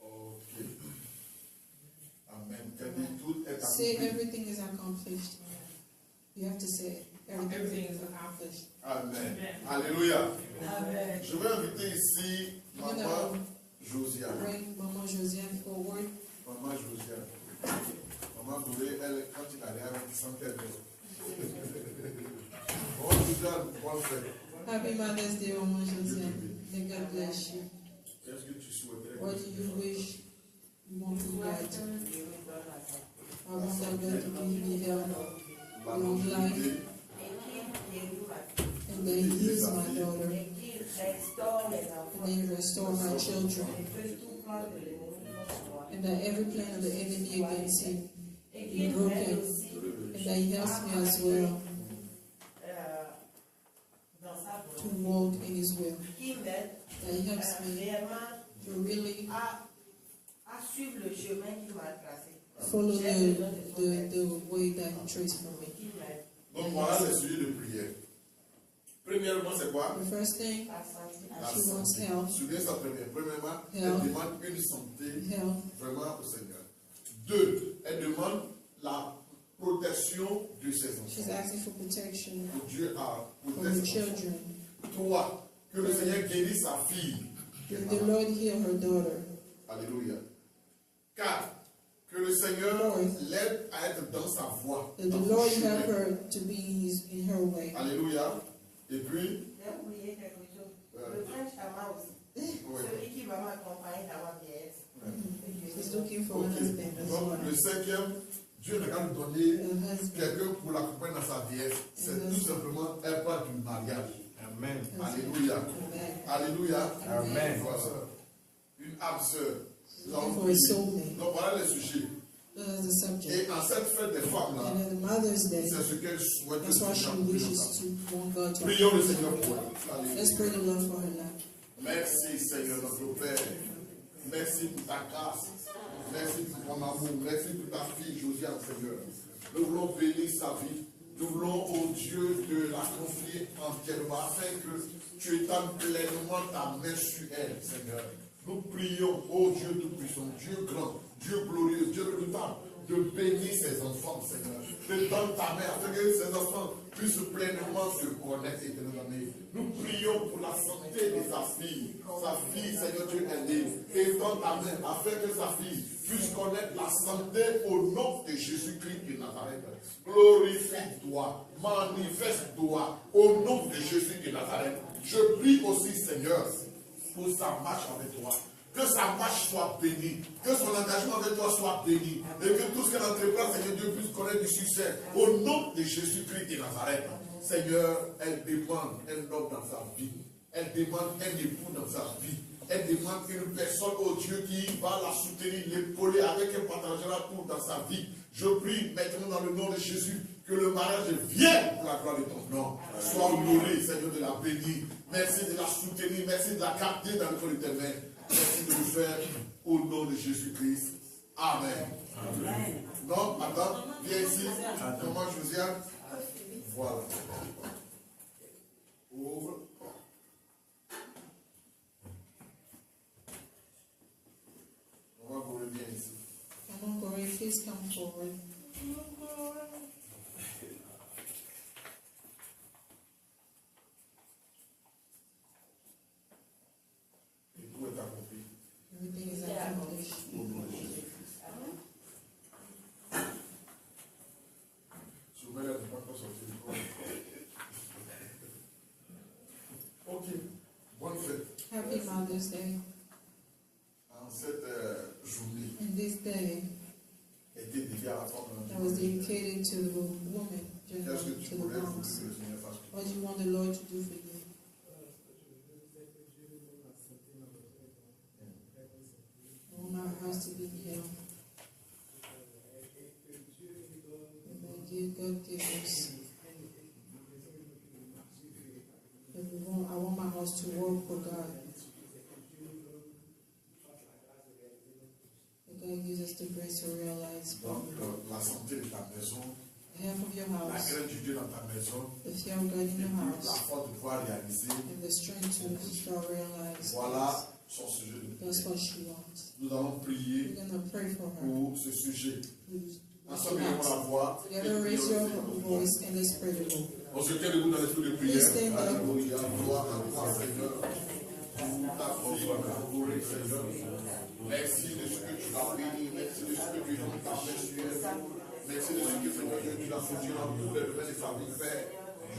Ok. Amen. Qu'elle dit tout est Say accompli. everything is accomplished. You have to say it. Everything is accomplished. Amen. Alléluia. Amen. Je vais inviter ici Maman Josiane. Bring Mama Josiane forward. Maman Josiane. Maman Gouré, elle, quand il allait avec, il sentait bien. Bon, Josiane, bonne fête. Happy Mother's Day, Mama Josiane. May God bless you. Qu'est-ce que tu souhaiterais? What do you wish you want from God? I want that God to give me health, La long life, longévité, and then He heals my daughter, and then restore my children, and that every plan of the enemy against him be broken, and that He helps me as well to walk in His will. That He helps me to really à suivre le chemin qu'il m'a tracé. follow the way that He traced for me. Donc voilà les sujets de prière. Premièrement, Premièrement, c'est quoi? The first thing, La santé. La she wants santé. health. Souvenez ça premièrement, elle Health. demande une santé Health. vraiment au Seigneur. 2, elle demande la protection de ses She's enfants. asking for protection Que Dieu a for her protégé ses enfants. children. 3, que le Seigneur guérisse sa fille. That the Lord heal her daughter. Alléluia. 4, que le Seigneur Fourth. l'aide à être dans sa voie. That dans the son Lord chemin. help her to be in her way. Alléluia. Et puis, J'ai oublié quelque chose. Ouais. Le prince Chama aussi. ouais. Celui qui va m'accompagner dans ma vieillesse. She's looking for Ok. a husband as Donc, well. le 5e, Dieu n'a qu'à nous donner A husband. quelqu'un pour l'accompagner dans sa vieillesse. C'est tout simplement un pas du mariage. Amen. Alléluia. Amen. Alléluia. Amen. Voilà. Une âme sœur. Looking for a soulmate. Donc voilà le sujet. That's the subject. Et en cette fête des femmes là, And then Mother's Day, c'est ce qu'elle souhaite que that's why she Seigneur puisse wishes nous to want God to. Prions le Seigneur pour elle. Let's Alléluia. pray the Lord for her life. Merci Seigneur notre Père. Merci pour ta grâce. Merci pour ton amour. Merci pour ta fille Josiane Seigneur. Nous voulons bénir sa vie. Nous voulons, oh Dieu, de la confier entièrement afin que tu étendes pleinement ta main sur elle, Seigneur. Nous prions, oh Dieu tout-puissant, Dieu grand, Dieu glorieux, Dieu redoutable, de bénir ses enfants, Seigneur. De tendre ta main afin que ses enfants puissent pleinement se connaître et te donner. Nous prions pour la santé de sa fille. Sa fille, Seigneur Dieu aidé. Et tends ta main afin que sa fille puisse connaître la santé au nom de Jésus-Christ de Nazareth. Glorifie-toi, manifeste-toi au nom de Jésus de Nazareth. Je prie aussi, Seigneur, pour sa marche avec toi. Que sa marche soit bénie, que son engagement avec toi soit béni, et que tout ce qu'elle entreprend, Seigneur Dieu, puisse connaître du succès. Au nom de Jésus-Christ de Nazareth. Seigneur, elle demande un homme dans sa vie. Elle demande un époux dans sa vie. Elle demande une personne, oh Dieu, qui va la soutenir, l'épauler, avec un partagera tout dans sa vie. Je prie maintenant dans le nom de Jésus que le mariage vienne pour la gloire de ton nom. Sois honoré, Seigneur, de la bénir. Merci de la soutenir. Merci de la garder dans le cœur de tes mains. Merci de le faire au nom de Jésus-Christ. Amen. Amen. Non, attends, viens ici. Comment Josiane? Voilà. Ouvre. On va vous revenir ici. Come on, Corey, please come forward. Et tout est accompli. Everything is accomplished. Au nom de Jésus-Christ. Soumets-la, ne pas sortir du corps. Ok. Bonne fête. Happy Mother's Day. En cette journée, And this day était dédiée à la femme. that was dedicated to the woman, Qu'est-ce que tu to the voulais pour moms. que le Seigneur fasse pour toi? What do you want the Lord to do for you? I want our house to be healed. And may God give us. I want my house to work for God. May God use us the grace to realize Donc, la santé de ta maison, the health of your la house, crainte du Dieu dans ta maison, the fear of God in et your puis la house, force de pouvoir réaliser. and the strength to start realize. Voilà son sujet de That's prière. what she wants. Nous allons prier We're gonna pray for her. pour ce sujet. Who's Ensemble, élevons la voix. et together, raise prions your le Seigneur. voice and let's pray the Lord. On se tient debout dans l'esprit de prière. Please stand up. Alléluia. Gloire à toi, Seigneur. Pour ta fille, adorée, Seigneur. Merci de ce que tu l'as béni. Merci de ce que tu as fait sur elle. Merci de ce que, Seigneur Dieu, tu l'as soutenu dans tous les domaines de sa vie, Père.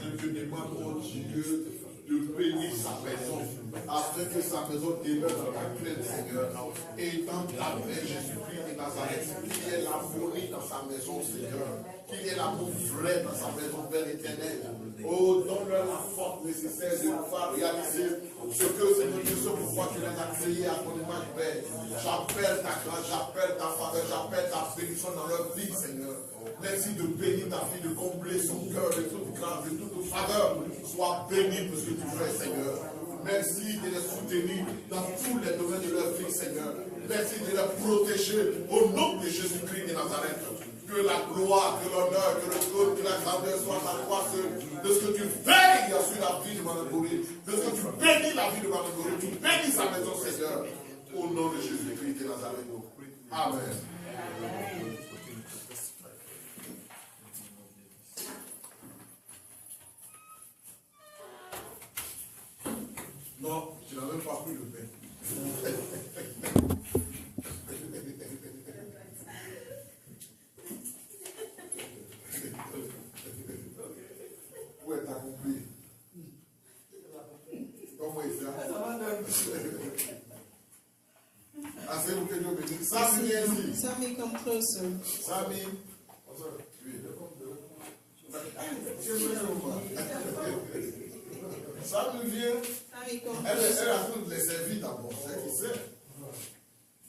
Je te demande, oh Dieu, de bénir sa maison, afin que sa maison demeure dans ta crainte, Seigneur. Et dans ta main, Jésus-Christ de Nazareth, qu'il y ait l'harmonie dans sa maison, Seigneur. Qu'il y ait l'amour vrai dans sa maison, Père éternel. Oh, donne-leur la force nécessaire de pouvoir réaliser ce que, Seigneur Dieu, ce pourquoi tu les as créés à ton image, Père. J'appelle ta grâce, j'appelle ta faveur, j'appelle ta bénédiction dans leur vie, Seigneur. Merci de bénir ta fille, de combler son cœur de toute grâce, de toute faveur. Sois béni pour ce que tu fais, Seigneur. Merci de les soutenir dans tous les domaines de leur vie, Seigneur. Merci de les protéger au nom de Jésus-Christ de Nazareth. Que la gloire, que l'honneur, que le trône, que la grandeur soient à toi de ce que tu veilles sur la la vie de Mme Gorée, de ce que tu bénis la vie de Mme Gorée, tu bénis sa maison, Seigneur, au nom de Jésus-Christ de Nazareth. Amen. Non, tu n'as même pas pris le pain. Où est ta compris? Comment il fait? Ah, c'est vous que Dieu bénisse. Samy, viens ici. Sammy, come closer. Samy. Samy, viens. Sammy, come Elle closer. a tout les servi d'abord. C'est qui c'est?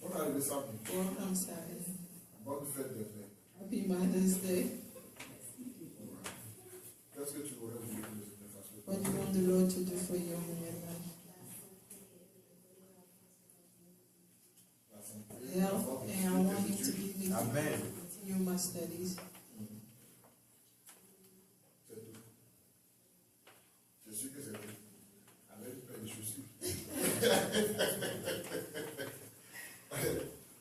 On est arrivé Samy. Welcome, Sammy. Bonne fête de paix. Happy Mother's Day. Qu'est-ce que tu aurais voulu que le Seigneur fasse? What do you want the Lord to do for you in your life? Health, and I want Him to be with you. Amen. Continue my studies. C'est tout. Je suis que c'est tout. Avec le pain, je suis.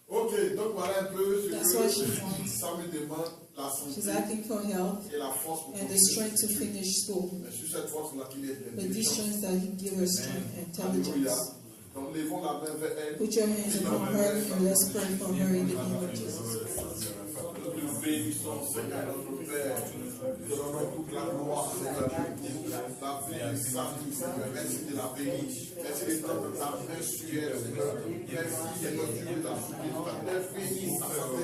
Ok, donc voilà un peu ce That's what she que wants. ça me demande, la She's santé asking for health et la force pour and the continuer. strength to finish school. Mais sur cette force-là qu'il est But this intelligent. strength that He gives her strength and Alléluia. intelligence. Donc levons la main vers elle. Put your hands upon her and let's pray for her in the name of Jesus. Nous bénissons, Seigneur, notre Père. Nous donnons toute la gloire, Seigneur. La vie, Samy, Seigneur. Merci de la bénir. Merci de tendre ta main sur elle, Seigneur. Merci, Seigneur Dieu, de la soutenir. Père, bénis sa santé,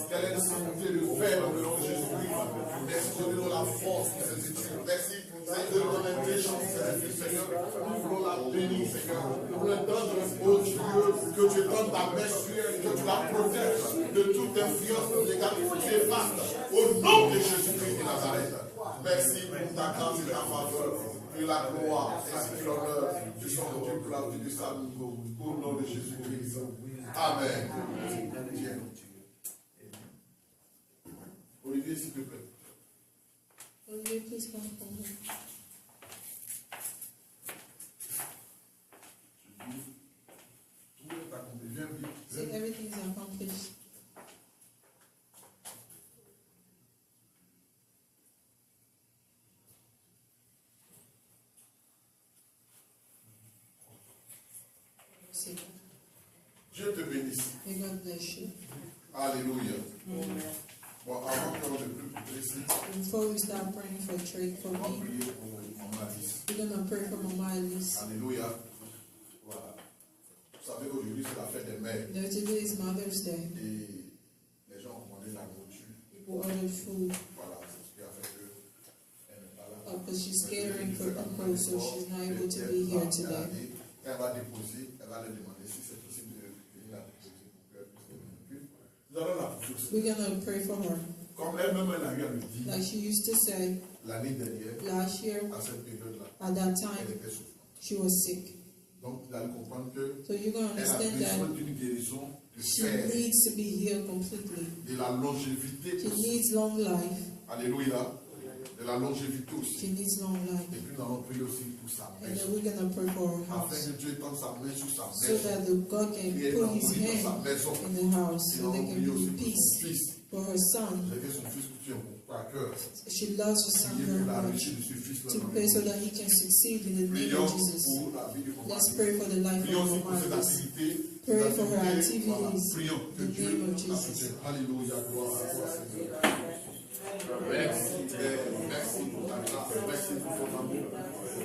qu'elle ait la santé de faire dans le nom de Jésus-Christ. Merci de donner la force pour ses études. Merci, Seigneur, de donner l'intelligence, Seigneur. Nous voulons la bénir, Seigneur. Nous voulons tendre, oh Dieu, que tu donnes ta main sur elle, que tu la protèges de toute influence négative et vaste. Au nom de Jésus-Christ de Nazareth. Merci pour ta grâce et ta faveur. Que la gloire ainsi que l'honneur du son de Dieu pour la vie du salut. Au nom de Jésus-Christ. Amen. Tiens. Olivier, s'il te plaît. Olivier, please come forward. Tout est accompli. Viens vite. See, everything's accomplished. See, Dieu te bénisse. may God bless you. Alléluia. Bon, avant qu'on ne plus précis, Before we start praying for trade for on va me, prier pour Maman Alice. we're gonna pray for Mama Alice. Alléluia. Voilà. Vous savez qu'aujourd'hui, c'est la fête des mères. Now, today is Mother's Day. Et les gens ont commandé la nourriture. People ordered food Voilà, c'est ce qui a fait qu'elle n'est pas là. because she's catering for people, so she's not able to be here today. Quand elle va déposer, elle va leur demander si c'est possible de venir la déposer pour qu'elle puisse le véhicule. Nous allons la prier aussi. We're gonna pray for her. Comme elle-même, elle a eu à le dire, Like she used to say, l'année dernière, last year, à cette période-là, at that elle time, était souffrante. she was sick. Donc, vous allez comprendre que So you're gonna elle a understand besoin that d'une guérison de she fer, needs to be healed completely. de la longévité She aussi. needs long life. Alléluia. De la longévité aussi. She needs long life. Et puis nous allons prier aussi pour sa And maison. then we're gonna pray for her Afin house. que Dieu étende sa main sur sa So maison. that the God can Il y ait put un his bruit dans sa hand maison. in the house Et so nous there allons can prier aussi be pour son peace fils. for her son. Vous avez son fils que tu aimes à cœur. She loves her son Priez very pour la much. réussite de ce fils. To pray so that he can succeed in the name Prions of Jesus. pour la vie de mon Let's mari. pray for the life Prions aussi of pour our cette lives. activité. Pray for her Voilà. activities. Prions que In the Dieu name of la Jesus. soutienne. Alléluia, gloire à toi, Seigneur. Merci, Père. Merci pour ta grâce. Merci pour ton amour.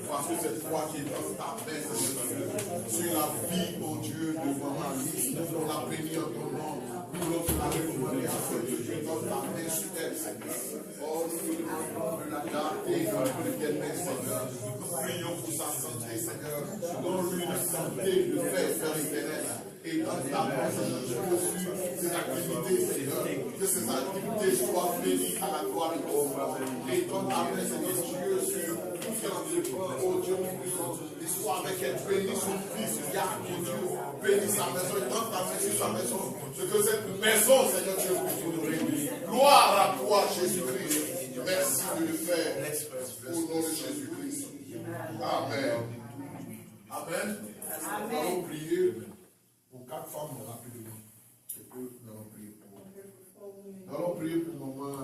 Parce que cette foi qui est dans ta main, Seigneur, sur la vie, oh Dieu, de Maman Alice, nous voulons la bénir en ton nom. Nous voulons te la recommander afin que Dieu donne ta main sur elle, Seigneur. Oh, nous voulons la garder dans le tes mains, Seigneur. Nous prions pour sa santé, Seigneur. Donne-lui une santé de paix, Père éternel. Et dans ta main, Seigneur, je reçu ces activités, Seigneur. Que ces activités soient bénies à la gloire de ton nom. Et dans ta main, Seigneur, Dieu, sur tout ce qu'elle Dieu, oh Dieu, nous prions. Et sois avec elle, bénis son fils, Yann, oh Dieu. Bénis sa maison, et dans ta main sur sa maison. Ce que cette maison, Seigneur Dieu, puisse honorer. Gloire à toi, Jésus-Christ. Merci de le faire. Au nom de Jésus-Christ. Amen. Amen. Nous allons prier pour 4 femmes rapidement. Et puis nous allons prier pour. Nous allons prier pour maman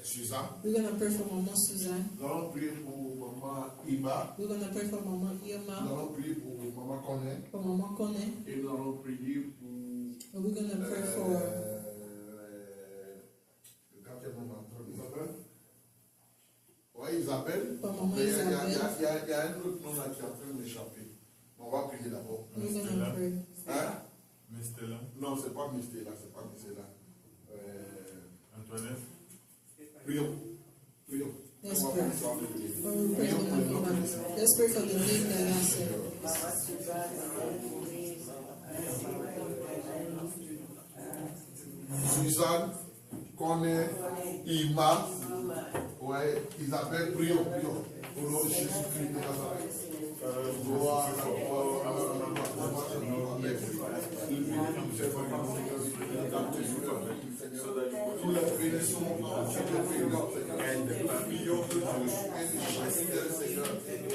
Suzanne. We're going to pray for Mama Suzanne. Nous allons prier pour maman Iba. We're going to pray for Mama Nous Irma. allons prier pour maman Koné. For Mama Kone. Et nous allons prier pour. And we're going to pray for le quatrième maman, Isabelle. Oui, Isabelle. For Mama Mais il y a Isabelle. un autre nom là qui est en train de m'échapper. On va prier d'abord. We're going to pray. Hein? Mistela, Non, c'est pas Mystère, c'est pas Mystère. Antoinette, Prions. Prions. Let's On va pray. prier sur le Dieu. Or we pray for the name. Let's pray for the name that I said. Suzanne, Koné, Ima, ouais, Isabelle, prions, prions. Au nom de Jésus-Christ de Nazareth. Gloire à nous la bénissons, Seigneur.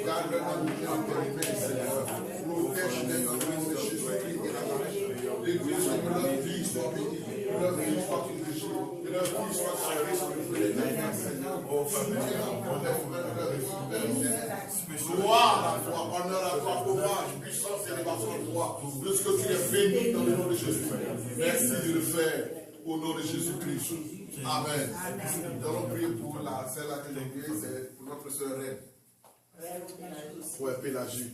Garde-le dans tes mains, Seigneur. Protège-les dans le nom de Jésus-Christ de Nazareth. L'église de leur vie soit bénie. Leur vie soit protégée. Leur vie soit servée sur le feu de l'éternel, Seigneur. Gloire à toi, honneur à toi, courage, puissance et élévation à toi. De ce que tu es béni dans le nom de Jésus. Merci de le faire au nom de Jésus-Christ. Amen. Nous allons prier pour celle-là que j'ai oubliée, c'est pour notre sœur Reine. Ouais, Pélagie.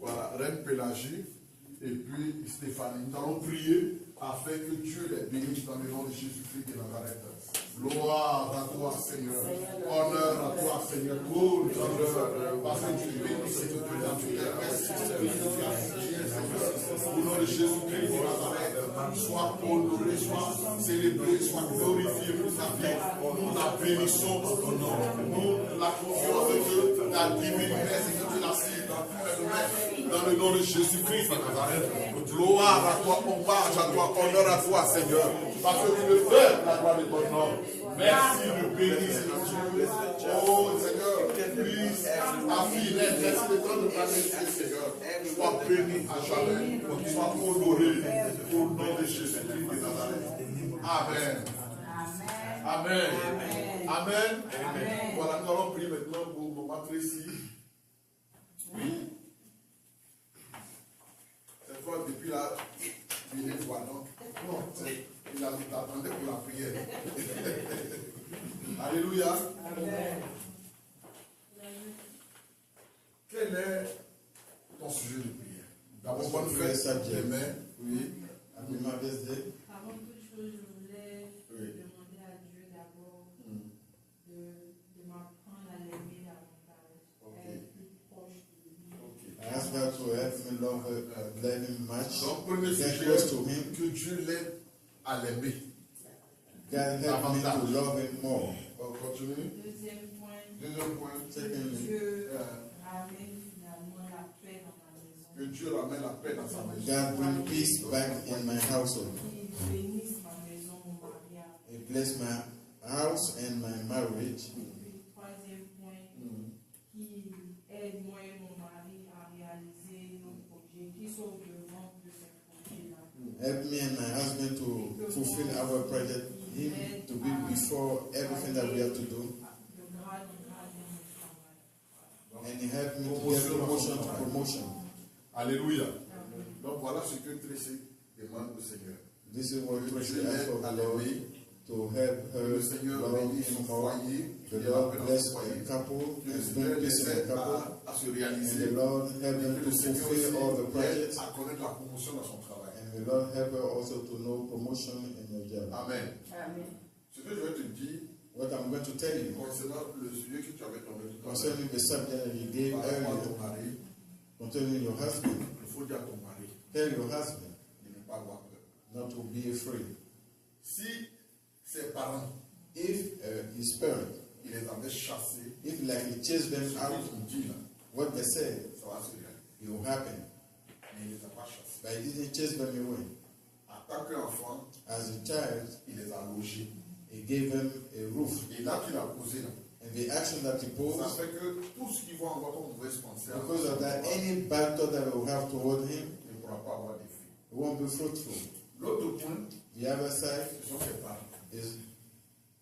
Voilà, Reine Pélagie. Et puis Stéphanie. Nous allons prier afin que Dieu les bénisse dans le nom de Jésus-Christ de Nazareth. Gloire à toi, Seigneur. Honneur à toi, Seigneur. Gloire, honneur. Parce que tu bénis, Seigneur, tu merci, Seigneur. Au nom de Jésus-Christ de Nazareth, sois honoré, sois célébré, sois glorifié pour ta vie. Nous la bénissons dans ton nom. Nous la confions que ta divinité, Seigneur, tu la cibles dans tous les domaines. Dans le nom de Jésus-Christ de Nazareth. Gloire à toi, hommage à toi, honneur à toi, Seigneur. Parce que tu le fais, la gloire de ton nom. Merci de bénir, Seigneur. Oh, Seigneur, puisse affiner, merci de ton de ta maîtrise, Seigneur. Sois béni à jamais. Sois honoré au nom de Jésus-Christ de Nazareth. Amen. Amen. Amen. Voilà, nous allons prier maintenant pour maman Tracy. Cette fois, depuis là, il est fois, non? Non, il attendait pour la prière. Alléluia. Amen. Quel est ton sujet de prière? D'abord, bonne fête, demain. Oui. Happy Mother's Day. Avant toute chose, je voulais demander à Dieu d'abord de m'apprendre à l'aimer davantage, à être plus proche de lui. I ask God to help me love him much. Donc, premier Get sujet, close to him. que Dieu l'aide à l'aimer. God help me to love him more. On continue. Deuxième point, Deuxième point. Secondly, Dieu ramène finalement la paix dans ma maison. Que Dieu ramène la paix dans sa maison. God bring peace back in my household. Qu'il bénisse ma maison, mon mariage. He bless my house and my marriage. Et puis, troisième point, qu'il aide moi et mon mari à réaliser nos projets, qu'ils soient au devant de ces projets-là. Help me and my husband to fulfill our project. Him to be before everything that we have to do. De grade en grade dans mon travail. And he helped me to get promotion to promotion. Alléluia. Donc voilà ce que Tracy demande au Seigneur. This is what Que Tracy Dieu asked l'aide for à the Lord l'aimer. to help Que her le Seigneur love bénisse son him more. foyer. The Qu'il Lord ait la paix dans bless son foyer. the couple Que le and Seigneur bring peace in les the aide couple. à se And réaliser. the Lord help Et them que to le Seigneur fulfill all the aussi projects. aide à connaître la promotion dans son travail. And the Lord help her also to know promotion in your job. Amen. Amen. Ce que je vais te dire What I'm going to tell you concernant le sujet que tu avais tombé tout à l'heure, concerning the subject that you gave par rapport à earlier, ton mari, concerning your husband, il faut dire à ton mari tell your husband de ne pas avoir peur. not to be afraid. Si ses parents, If his parents, il les avait chassés, if like he chased them ce out, qu'ils ont dit là, what they said, ça va se réaliser. it will happen. Mais il ne les a pas chassés. But he didn't chase them away. En tant qu'enfant, As a child, il les a logés. he gave them a roof. Et là qu'il a posé là, and the action that he Ça posed, fait que tout ce qu'ils vont avoir comme mauvaise pensée, because of that, any bad thought that we will have toward him, il ne pourra pas avoir d'effet. it won't be fruitful. L'autre point, The other side ce sont ses parents. is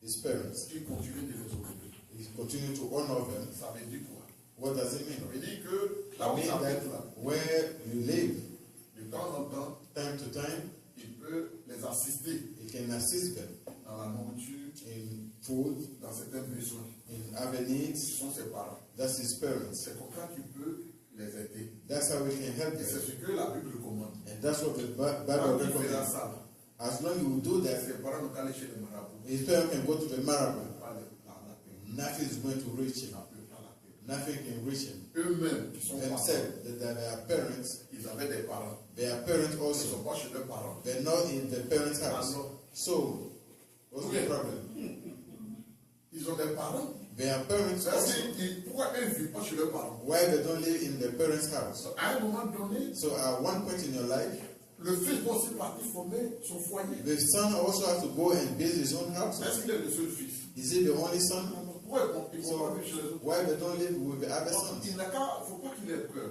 his parents. Qui continuent de les occuper. He continues to honor them. Ça veut dire quoi? What does it Ça mean? veut dire que là It où means ça that peut là, where you live, de temps en temps, time to time, il peut les assister he can assist them dans la nourriture, in food, dans certains besoins. in other needs. Ce sont ses parents. That's his parents. C'est comme ça qu'il peut les aider. That's how we can help Et c'est them. ce que la Bible commande. And that's what the Bible Quand il fait recommends. ça, As long as you do that, ses parents n'ont qu'à aller chez les marabouts. his parents can go to the marathon. Pas la paix. Nothing is going to reach him. La paix, pas la paix. Nothing can reach him. Eux-mêmes, ils sont parents. Themselves, that their parents, Ils avaient des parents. their parents Ils ne also, sont pas chez leurs parents. they're not in the parents' house. Alors, So, what's the problem? ils ont des parents. Their parents also. Pourquoi eux ne vivent pas chez leurs parents? Why they don't live in the parents' house? À un moment donné, So at one point in your life, le fils doit aussi partir former son foyer. the son also has to go and build his own house. Est-ce qu'il est le seul fils? Is he the only son? Pourquoi ils ne vont So pas vivre chez les autres? why they don't live with the other Donc, sons? il n'a qu'à, faut pas qu'il ait peur.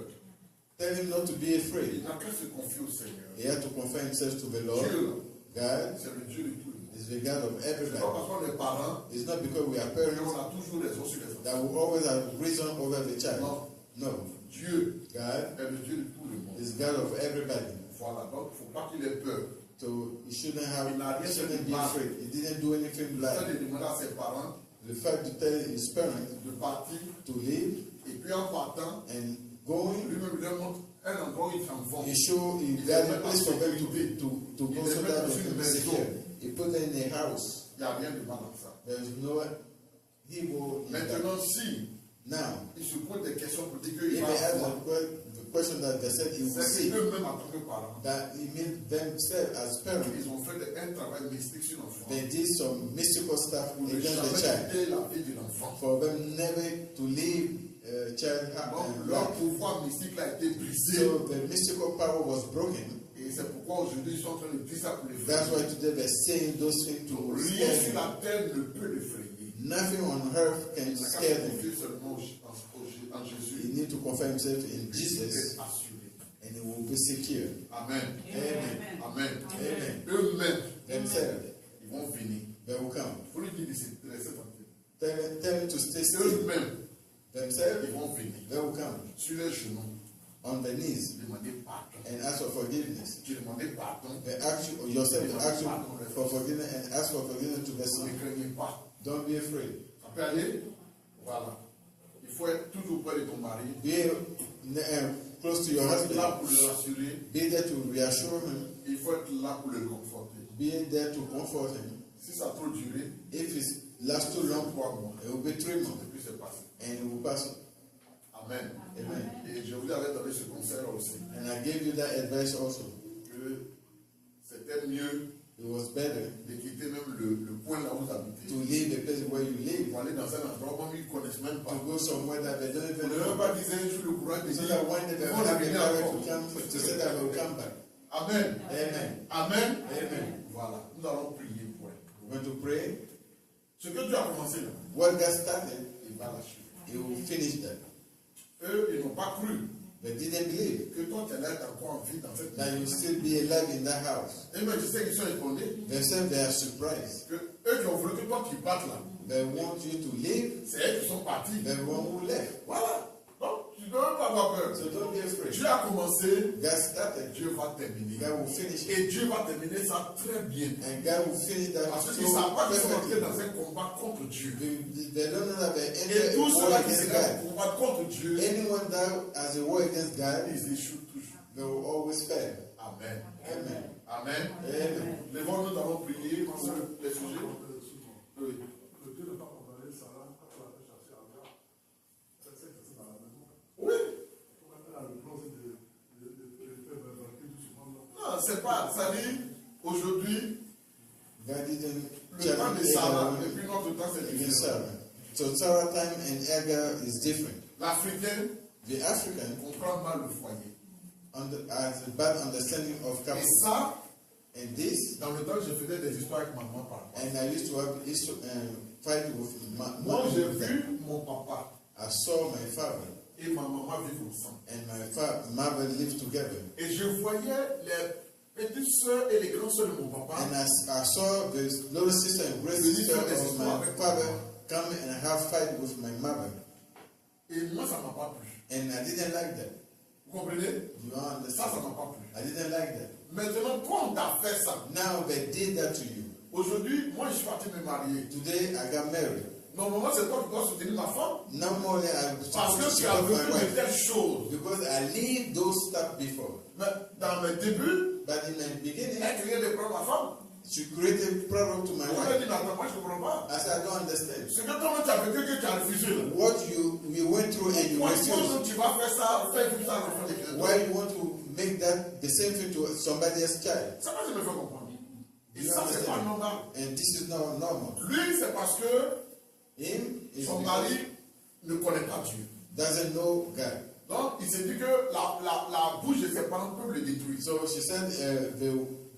Tell him not to be Il afraid. n'a qu'à se confier au Seigneur. He had to confess himself to the Lord. Dieu, God c'est le Dieu de tout le monde. is the God of C'est pas everybody. parce qu'on est parents It's not because we are qu'on parents a toujours les autres sur les that enfants. we always have reason over the child. Non, No. Dieu God est le Dieu de tout le monde. is God of everybody. Voilà, donc il ne faut pas qu'il ait peur. So he shouldn't have, Il n'a he rien shouldn't fait be de mal. afraid. He didn't do anything Le bad. fait de demander à ses parents The fact to tell his parents de partir, to leave et puis en partant, and going, lui-même lui montre un endroit où il s'enfonce. he show he got a place for them to be to go so that they can be secure. He put them in a house. Il n'y a rien de mal dans ça. There is no evil in that. Maintenant, si Now, il se pose des questions pour dire if qu'il they va ask voir, the question that they said he will c'est see, eux-mêmes en tant que parents, that he means themselves as parents, ils ont fait un travail mystique sur l'enfant. they did some mystical stuff Pour ne against the jamais child, quitter la vie de l'enfant. for them never to leave child Donc, leur life. pouvoir mystique a été brisé. So the mystical power was broken. Et c'est pourquoi aujourd'hui, ils sont en train de dire ça pour les That's faire. why today they're saying those things to Rien scare sur them. la terre ne peut le frayer. Nothing on earth can Il n'a qu'à scare se them. confier seulement en He Jésus. need to confirm himself in Il Jesus, est assuré. and he will be secure. Amen. Amen. Amen. Amen. Eux-mêmes, Themselves, ils vont venir. they will come. Il faut lui dire de se laisser tranquille. Tell him to stay still. Eux-mêmes, Themselves, ils vont venir. they will come Sur les genoux, on their knees demander pardon. and ask for forgiveness. Tu demandes pardon. They ask you yourself to ask you for forgiveness and ask for forgiveness to the Ne Son. craignez pas. Don't be afraid. Ça peut aller? Voilà. Il faut être toujours près de ton mari. Be close to your Il faut être husband. là pour le rassurer. Be there to reassure him. Il faut être là pour le conforter. Be there to comfort him. Si ça a trop duré, If it lasts too long, 3 mois. it will be 3 Et months puis c'est passé. and it will pass. Amen. Amen. Et je vous avais donné ce conseil aussi. And I gave you that advice also. Que c'était mieux It was better de quitter même le point là où vous habitez. to leave the place where you live, Pour aller dans un endroit où ils ne connaissent même pas. to go somewhere that they don't On even ne veut know. pas dire un jour le courage de So dire that one day they ils will vont have the revenir courage encore. to come to say that they will come back. Amen. Amen. Amen. Amen. Voilà. Nous allons prier pour elle. We're going to pray. Ce que Dieu a commencé là, What God started, il va l'achever. He will finish that. Eux, ils n'ont pas cru They didn't believe que toi, tu allais être encore en vie dans cette that maison. you still be alive in that house. Et mais je sais qu'ils sont étonnés. Themselves, they are surprised. Que eux qui ont voulu que toi tu partes là, They want you to leave, c'est eux qui sont partis. the one who left. Voilà. Donc, tu ne dois même pas avoir peur. So don't be afraid. Dieu a commencé, God started. Dieu va terminer. God will finish it. Et Dieu va terminer ça très bien. And God will finish that Parce so qu'ils ne savent pas qu'ils sont entrés perfectly. dans un combat contre Dieu. They don't know that they Et enter a tous war ceux-là qui against se God. combattent contre Dieu, Anyone that has a war against God, ils échouent toujours. they will always fail. Amen. Amen. Amen. Amen. Lèvons-nous, nous allons prier sur les sujets. Oui. Oui. Non, c'est pas. Ça dit, aujourd'hui, God didn't le temps de challenge Sarah, Abraham et puis notre temps, c'est against différent. Sarah. So Sarah time and Agar is different. L'Africain The African comprend mal le foyer. has a bad understanding of Et couple. ça, And this, dans le temps, je faisais des histoires avec maman par rapport. and I used to have fight with Moi, j'ai with them. vu mon papa I saw my father et ma maman vivre ensemble. and my mother live together. Et je voyais les petites soeurs et les grandes soeurs de mon papa. And I saw the little sister and great sister of my father come and have fight with my mother. Et moi, ça ne m'a pas plu. And I didn't like that. Vous comprenez? You Ça, understand? ça ne m'a pas plu. I didn't like that. Maintenant, toi, on t'a fait ça. Now they did that to you. Aujourd'hui, moi, je suis parti me marier. Today I got married. Normalement, c'est toi qui dois soutenir ma femme. Normally I was Parce supposed que to tu as support my vécu de wife telles choses. because I lived those stuff before. Mais dans mes débuts, But in the beginning, elle criait de prendre ma femme. she created problem to my On m'a wife. dit, non, moi, je ne comprends pas. I said, I don't understand. C'est que toi, tu as vécu que tu as refusé. Là. What you went through and you Moi, refused. tu vas faire ça, faire tout ça à l'enfant de quelqu'un. Why you want to make that the same thing to somebody else's child? Ça va, je me fais comprendre. Et You ça, c'est pas understand? normal. And this is not normal. Lui, c'est parce que Him is son mari ne connaît pas Dieu. doesn't know God. Donc, il s'est dit que la bouche de ses parents peut le détruire. So she said the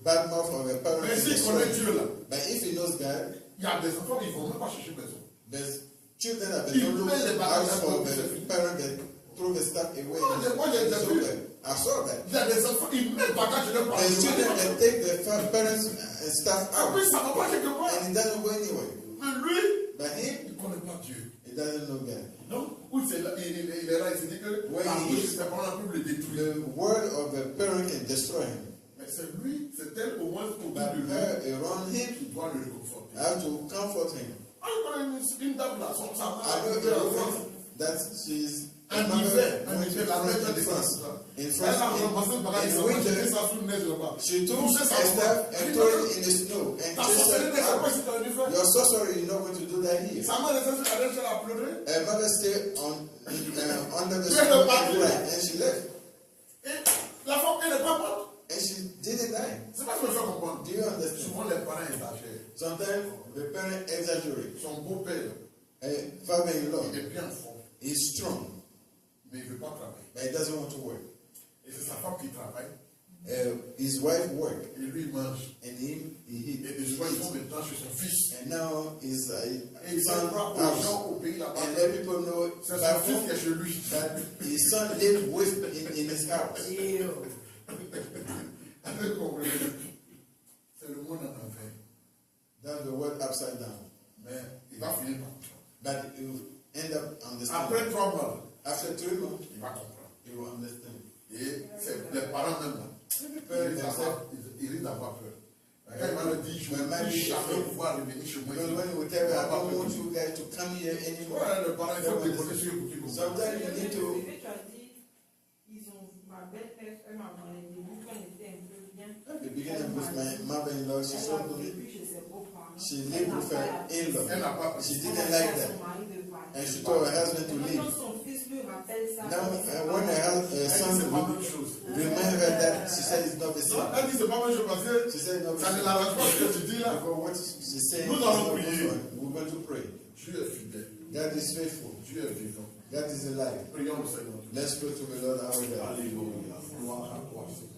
bad mouth of a parent Mais is s'il connaît destroyed. Dieu, là, But if he knows God, il y a des enfants qui ne vont même pas chercher maison. there's children that Il they don't look met les bagages out for dans le the feu. parent that throw the stuff away. Moi, j'ai It's vu. okay. I saw that. Il y a des enfants qui mettent le bagage de leur parents. There's children that take the parents and stuff Après, out ça ne va pas quelque part. and it doesn't go anywhere. Mais lui, But him, il ne connaît pas Dieu. he doesn't know God. Donc, où c'est là, il est là, il s'est dit que Ouais, la il- bouche de ses parents peut le détruire. The word of a parent can destroy him. Mais c'est lui, c'est elle au moins autour But de lui her around him, qui doit le réconforter. I have to comfort him. Ah, je connais une dame là, sa I mère know a été en France. that she's Un mother hiver, went to la France maison in de France. France. In Elle a France, ramassé le bagage, in elle a jeté winter, ça sous le neige là-bas. she took Touché her sa stuff voix. and threw it in the snow and Ta chased sorcellerie her n'est pas out. si tu as fait. Your sorcery, you're not going to do that here. Sa mère était sur la neige, elle a pleuré. Her mother stayed under the Tu es snow le mari. and cried, and she left. Et la femme, elle n'est pas morte. And she didn't die. C'est pas ce que je veux comprendre. Do you understand? Souvent, les parents exagèrent. Sometimes the parent exaggerate. Son beau-père, A father-in-law il est bien fort, is strong, mais il ne veut pas travailler. but he doesn't want to work. Et c'est sa femme qui travaille. His wife work, Et lui, il mange. and him he Et des fois, ils font des temps chez son fils. and now his Et il son s'en va aux house, gens au pays là-bas. and let people know C'est back son fils qui home est chez lui. that his son lived with in his house. Vous comprenez? C'est le monde en enfer. That's the word upside down. Mais il va finir par comprendre. But you end up understanding. Après 3 mois, After 3 months, il va comprendre. you will understand. Et c'est les parents même là. Ils risquent d'avoir peur. Quand il va leur dire, je ne veux plus jamais pouvoir revenir chez moi. Because when you tell me, I don't want you guys to come here anymore. Ouais, le parent, il faut déposer sur le côté. Sometimes you need to. Tu as dit, ils ont, ma belle-mère, elle m'a dans les débuts, quand on était un peu bien. At the beginning with my mother-in-law, she Elle said a to me, vécu chez ses beaux-parents. she lived with her Elle in-law. n'a pas pris. She Elle didn't a like dit à that. son mari de partir. And she told her husband to leave. Quand son fils lui rappelle ça, Now, c'est when her Elle dit, son c'est pas la même chose. remind her that, she said it's not the Non, same. elle dit, c'est pas la même chose parce que She said, no, ça ne l'arrange pas ce que tu dis là. because what she's saying Nous is allons not prier. good. We're going to pray. Dieu est fidèle. God is faithful. Dieu est vivant. God is alive. Prions le Seigneur. Let's pray to the Lord our God. Alléluia. Gloire à toi, Seigneur.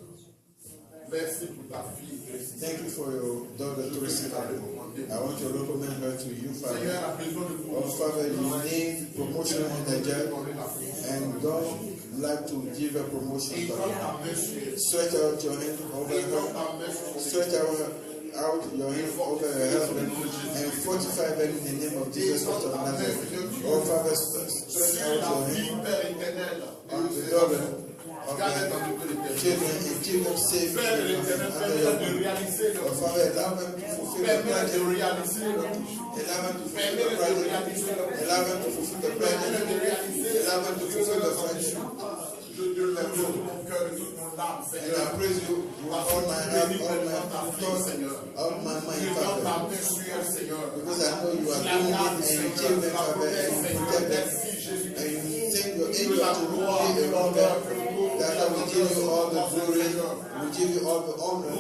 Merci pour ta fille. Thank you for your daughter, Teresa. I want to recommend her to you, Father. Seigneur, a besoin de Oh, Father, you need promotion in the job and don't like to give a promotion, Father. Stretch out your hand over her. Stretch out your hand over her husband and fortify them in the name of Jesus Christ of Nazareth. Oh, Father, stretch out your hand on the daughter of the children and keep them safe under your wing. Oh, Father, allow them to fulfill the project. Allow them to fulfill the project. Allow them to fulfill the project. Allow them to fulfill the friendship. And I praise you with all my heart, all my thoughts, all my mind, Father. Because I know you are doing it and you give them, Father, and you protect them. And you send your angel to be around them. That's why we give you all the glory, we give you all the honor,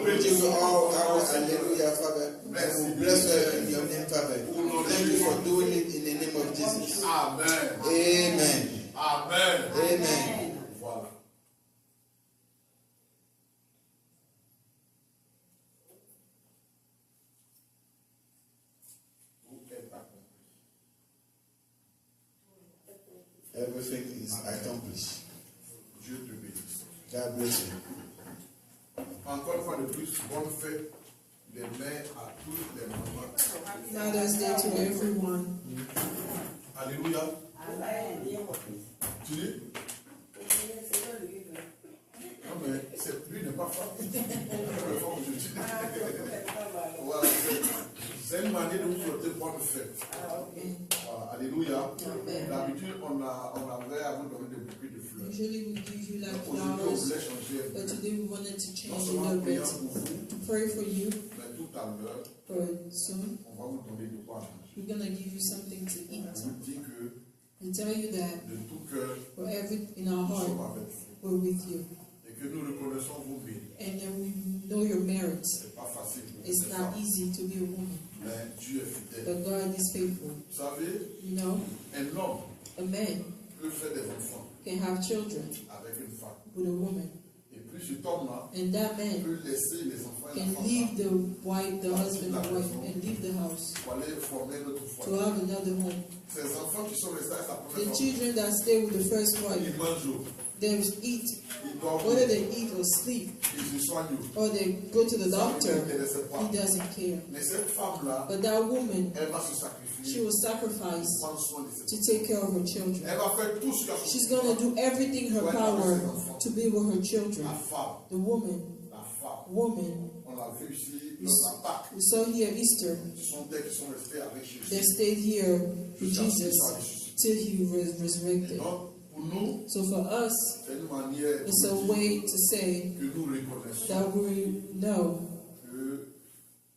we give you all our hallelujah, Father. And we bless her in your name, Father. Thank you for doing it in the name of Jesus. Amen. Amen. Amen. Amen. Voilà. Tout est accompli. everything is accomplished. Dieu te bénisse. God bless you. Encore une fois de plus, bonne fête des mères à toutes les mamans. Mother's Day to everyone. Alléluia. Amen. Dis, mon fils. Tu dis? C'est pas lui. Non, mais lui n'est pas femme. Je dis. Voilà, c'est une manière de vous souhaiter bonne fête. Voilà, alléluia. D'habitude, on avait à vous donner des bouquets de fleurs. Usually we give you like Aujourd'hui, on flowers, voulait changer. but today we wanted to Non change a seulement little priant bit. pour vous, To pray for you, mais tout à l'heure, for soon. on va vous donner de quoi manger. We're gonna give you something to On eat. vous dit que We tell you that de tout cœur, for every in our nous sommes heart, avec vous. we're with you. Et que nous reconnaissons vos mérites. And then we know your merits. C'est pas facile pour It's les not femmes, easy to be a woman, mais Dieu est fidèle. but God is faithful. Vous savez, You know, un homme a man peut faire des enfants can have children avec une femme. with a woman, Et puis cet homme-là and that man peut laisser les enfants et la can femme leave the wife, the husband, the wife, and leave the house pour aller former notre to foyer. have another home. Ces enfants qui sont restés à sa The première femme, children that stay with the first ils wife, mangent, they eat, ils dorment, whether they eat or sleep, ils se soignent. or they go to the Ça ne doctor, l'intéresse pas. he doesn't care. Mais cette femme-là, But that woman, elle va se she sacrifier will sacrifice pour prendre soin de ses to enfants. take care of her children. Elle va faire tout ce qu'elle She's peut. going to do everything in her power to be with her children. La femme, The woman, on l'a vu ici lors de la Pâque. we saw here Easter, Ce sont elles qui sont restées avec they Jésus. stayed here with Jusqu'à ce qu'il Jesus soit ressuscité. till he was resurrected. Donc, pour nous, So for us, c'est une manière it's a way to say que nous reconnaissons that we know, que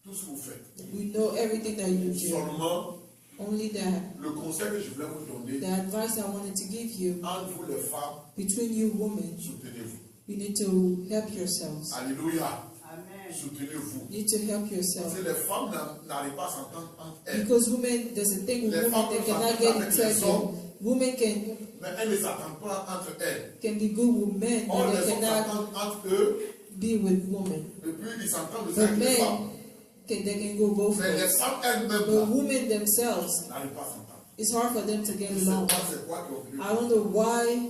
tout ce que vous faites. we know everything that you do. Seulement, Only that, le conseil que je voulais vous donner, the advice I wanted to give you, entre vous les femmes, between you women, soutenez-vous. you need to help yourselves. Alléluia. Amen. Soutenez-vous. You need to help Parce yourself. que les femmes n'arrivent pas à s'entendre entre elles. Because women, there's a thing with women, they cannot get intelligent. Women Mais elles ne s'attendent pas entre elles. can be good with men, Or, but les they hommes cannot s'entendent entre eux, be with women. et puis ils s'entendent aussi But avec les femmes. men, they can go both Mais les ways. femmes elles-mêmes But là, women themselves, n'arrivent pas à s'entendre. it's hard for them to get Je ne sais along. pas c'est quoi qui est I don't know why,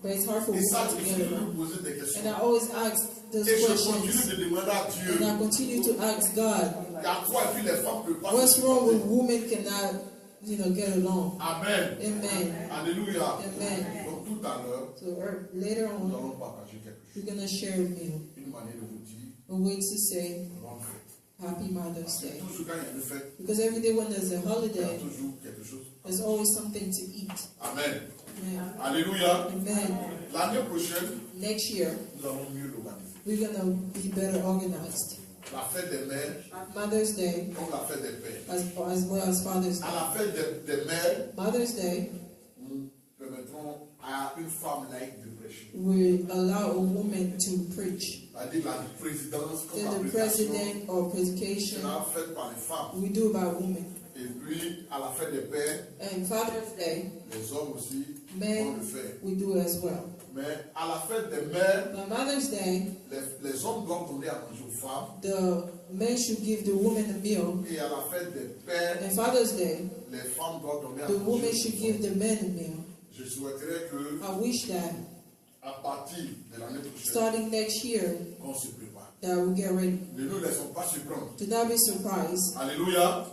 but it's hard for Et ça, women to il get suffit de along. poser des And I questions. always ask those Et je questions, continue de demander à Dieu, and I continue to ask God, il y a quoi, et puis les femmes ne peuvent pas what's se wrong with supporter. women cannot, get along? Amen. Amen. Alléluia. Amen. Donc tout à l'heure, So later nous on, allons partager quelque chose. we're gonna share a meal, Une manière de vous dire, a way to say bonne fête. Happy Mother's Day. Toujours quand il y a une fête, Because every day when there's a il y a holiday, toujours quelque chose. there's always something to eat. Amen. Amen. Alléluia. Amen. L'année prochaine, Next year, nous allons mieux l'organiser. we're gonna be better organized. La fête des mères, Mother's Day, comme la fête des pères. as well as Father's Day. À la fête des mères, Mother's Day, nous permettrons à une femme laïque de prêcher. we allow a woman to preach. C'est-à-dire la présidence comme la Then the prédication president or predication, sera faite par les femmes. we do by women. Et puis, à la fête des pères, And Father's Day, les hommes aussi vont men, le faire. we do as well. Mais à la fête des mères, By Mother's Day, les hommes doivent donner à manger aux femmes. the men should give the woman a meal. Et à la fête des pères, And Father's Day, les femmes doivent donner à the manger woman aux should femmes. give the men a meal. Je souhaiterais que, I wish that à partir de l'année prochaine, starting next year, on se prépare. that we get ready. Ne nous laissons pas surprendre. Do not be surprised. Alléluia.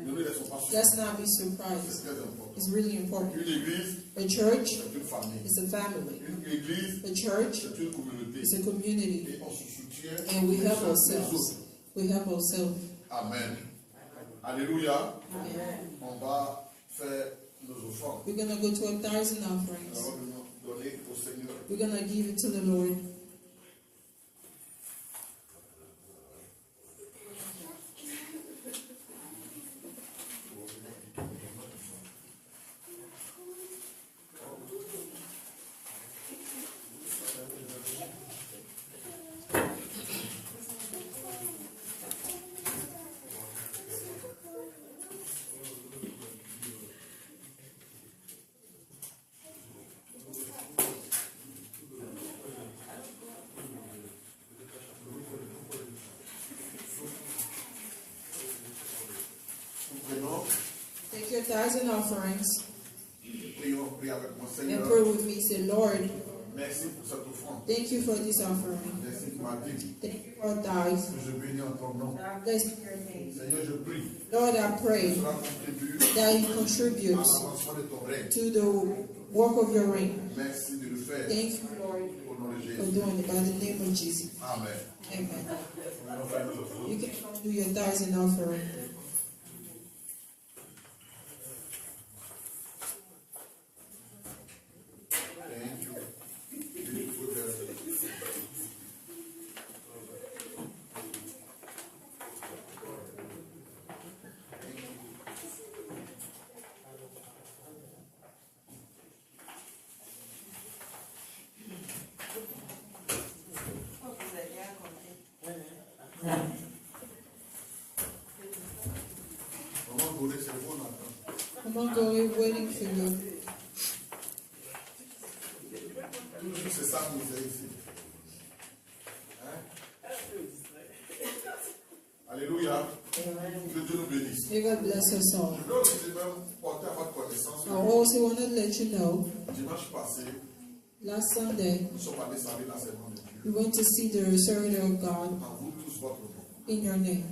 Ne nous laissons pas surprendre. Let's not be C'est surprised. très important. It's really important. Une église, A church c'est une famille. is a family. Une église, A church c'est une communauté. is a community. Et on se soutient. And we les help uns les ourselves. autres. We help ourselves. Amen. Alléluia. Amen. On va faire nos offrandes. We're going to go to 1,000 Nous offerings. allons nous donner au Seigneur. We're going to give it to the Lord. Nous prenons Take your 1,000 offerings. et prions. prie avec moi, and Seigneur. pray with me. Say, Lord, Merci pour cette offrande. thank you for this offering. Merci pour ma vie. Thank you for tithes. Que je bénis en ton nom. I bless your name. Seigneur, je prie. Lord, I pray Cela contribue that it à contributes l'avancement de ton règne. to the work of your reign. Merci de le faire. Thank you, Lord, Au nom de for Jésus. doing it by the name of Jesus. Amen. Amen. On va faire notre offrande. You can do your tithes and offering. Thank you. Beautiful girl. Oh, vous avez bien compris. Maman Gorée, c'est bon, on attend. Come on, go, we're waiting for you. Toujours c'est ça que vous avez ici. Hein? Alléluia. Que Dieu nous bénisse. May God bless us all. Je veux aussi même porter à votre connaissance I que also want to let you know, dimanche passé, last Sunday, nous sommes allés saluer l'enseignement de Dieu. we went to see the service of God En vous tous votre nom. in your name.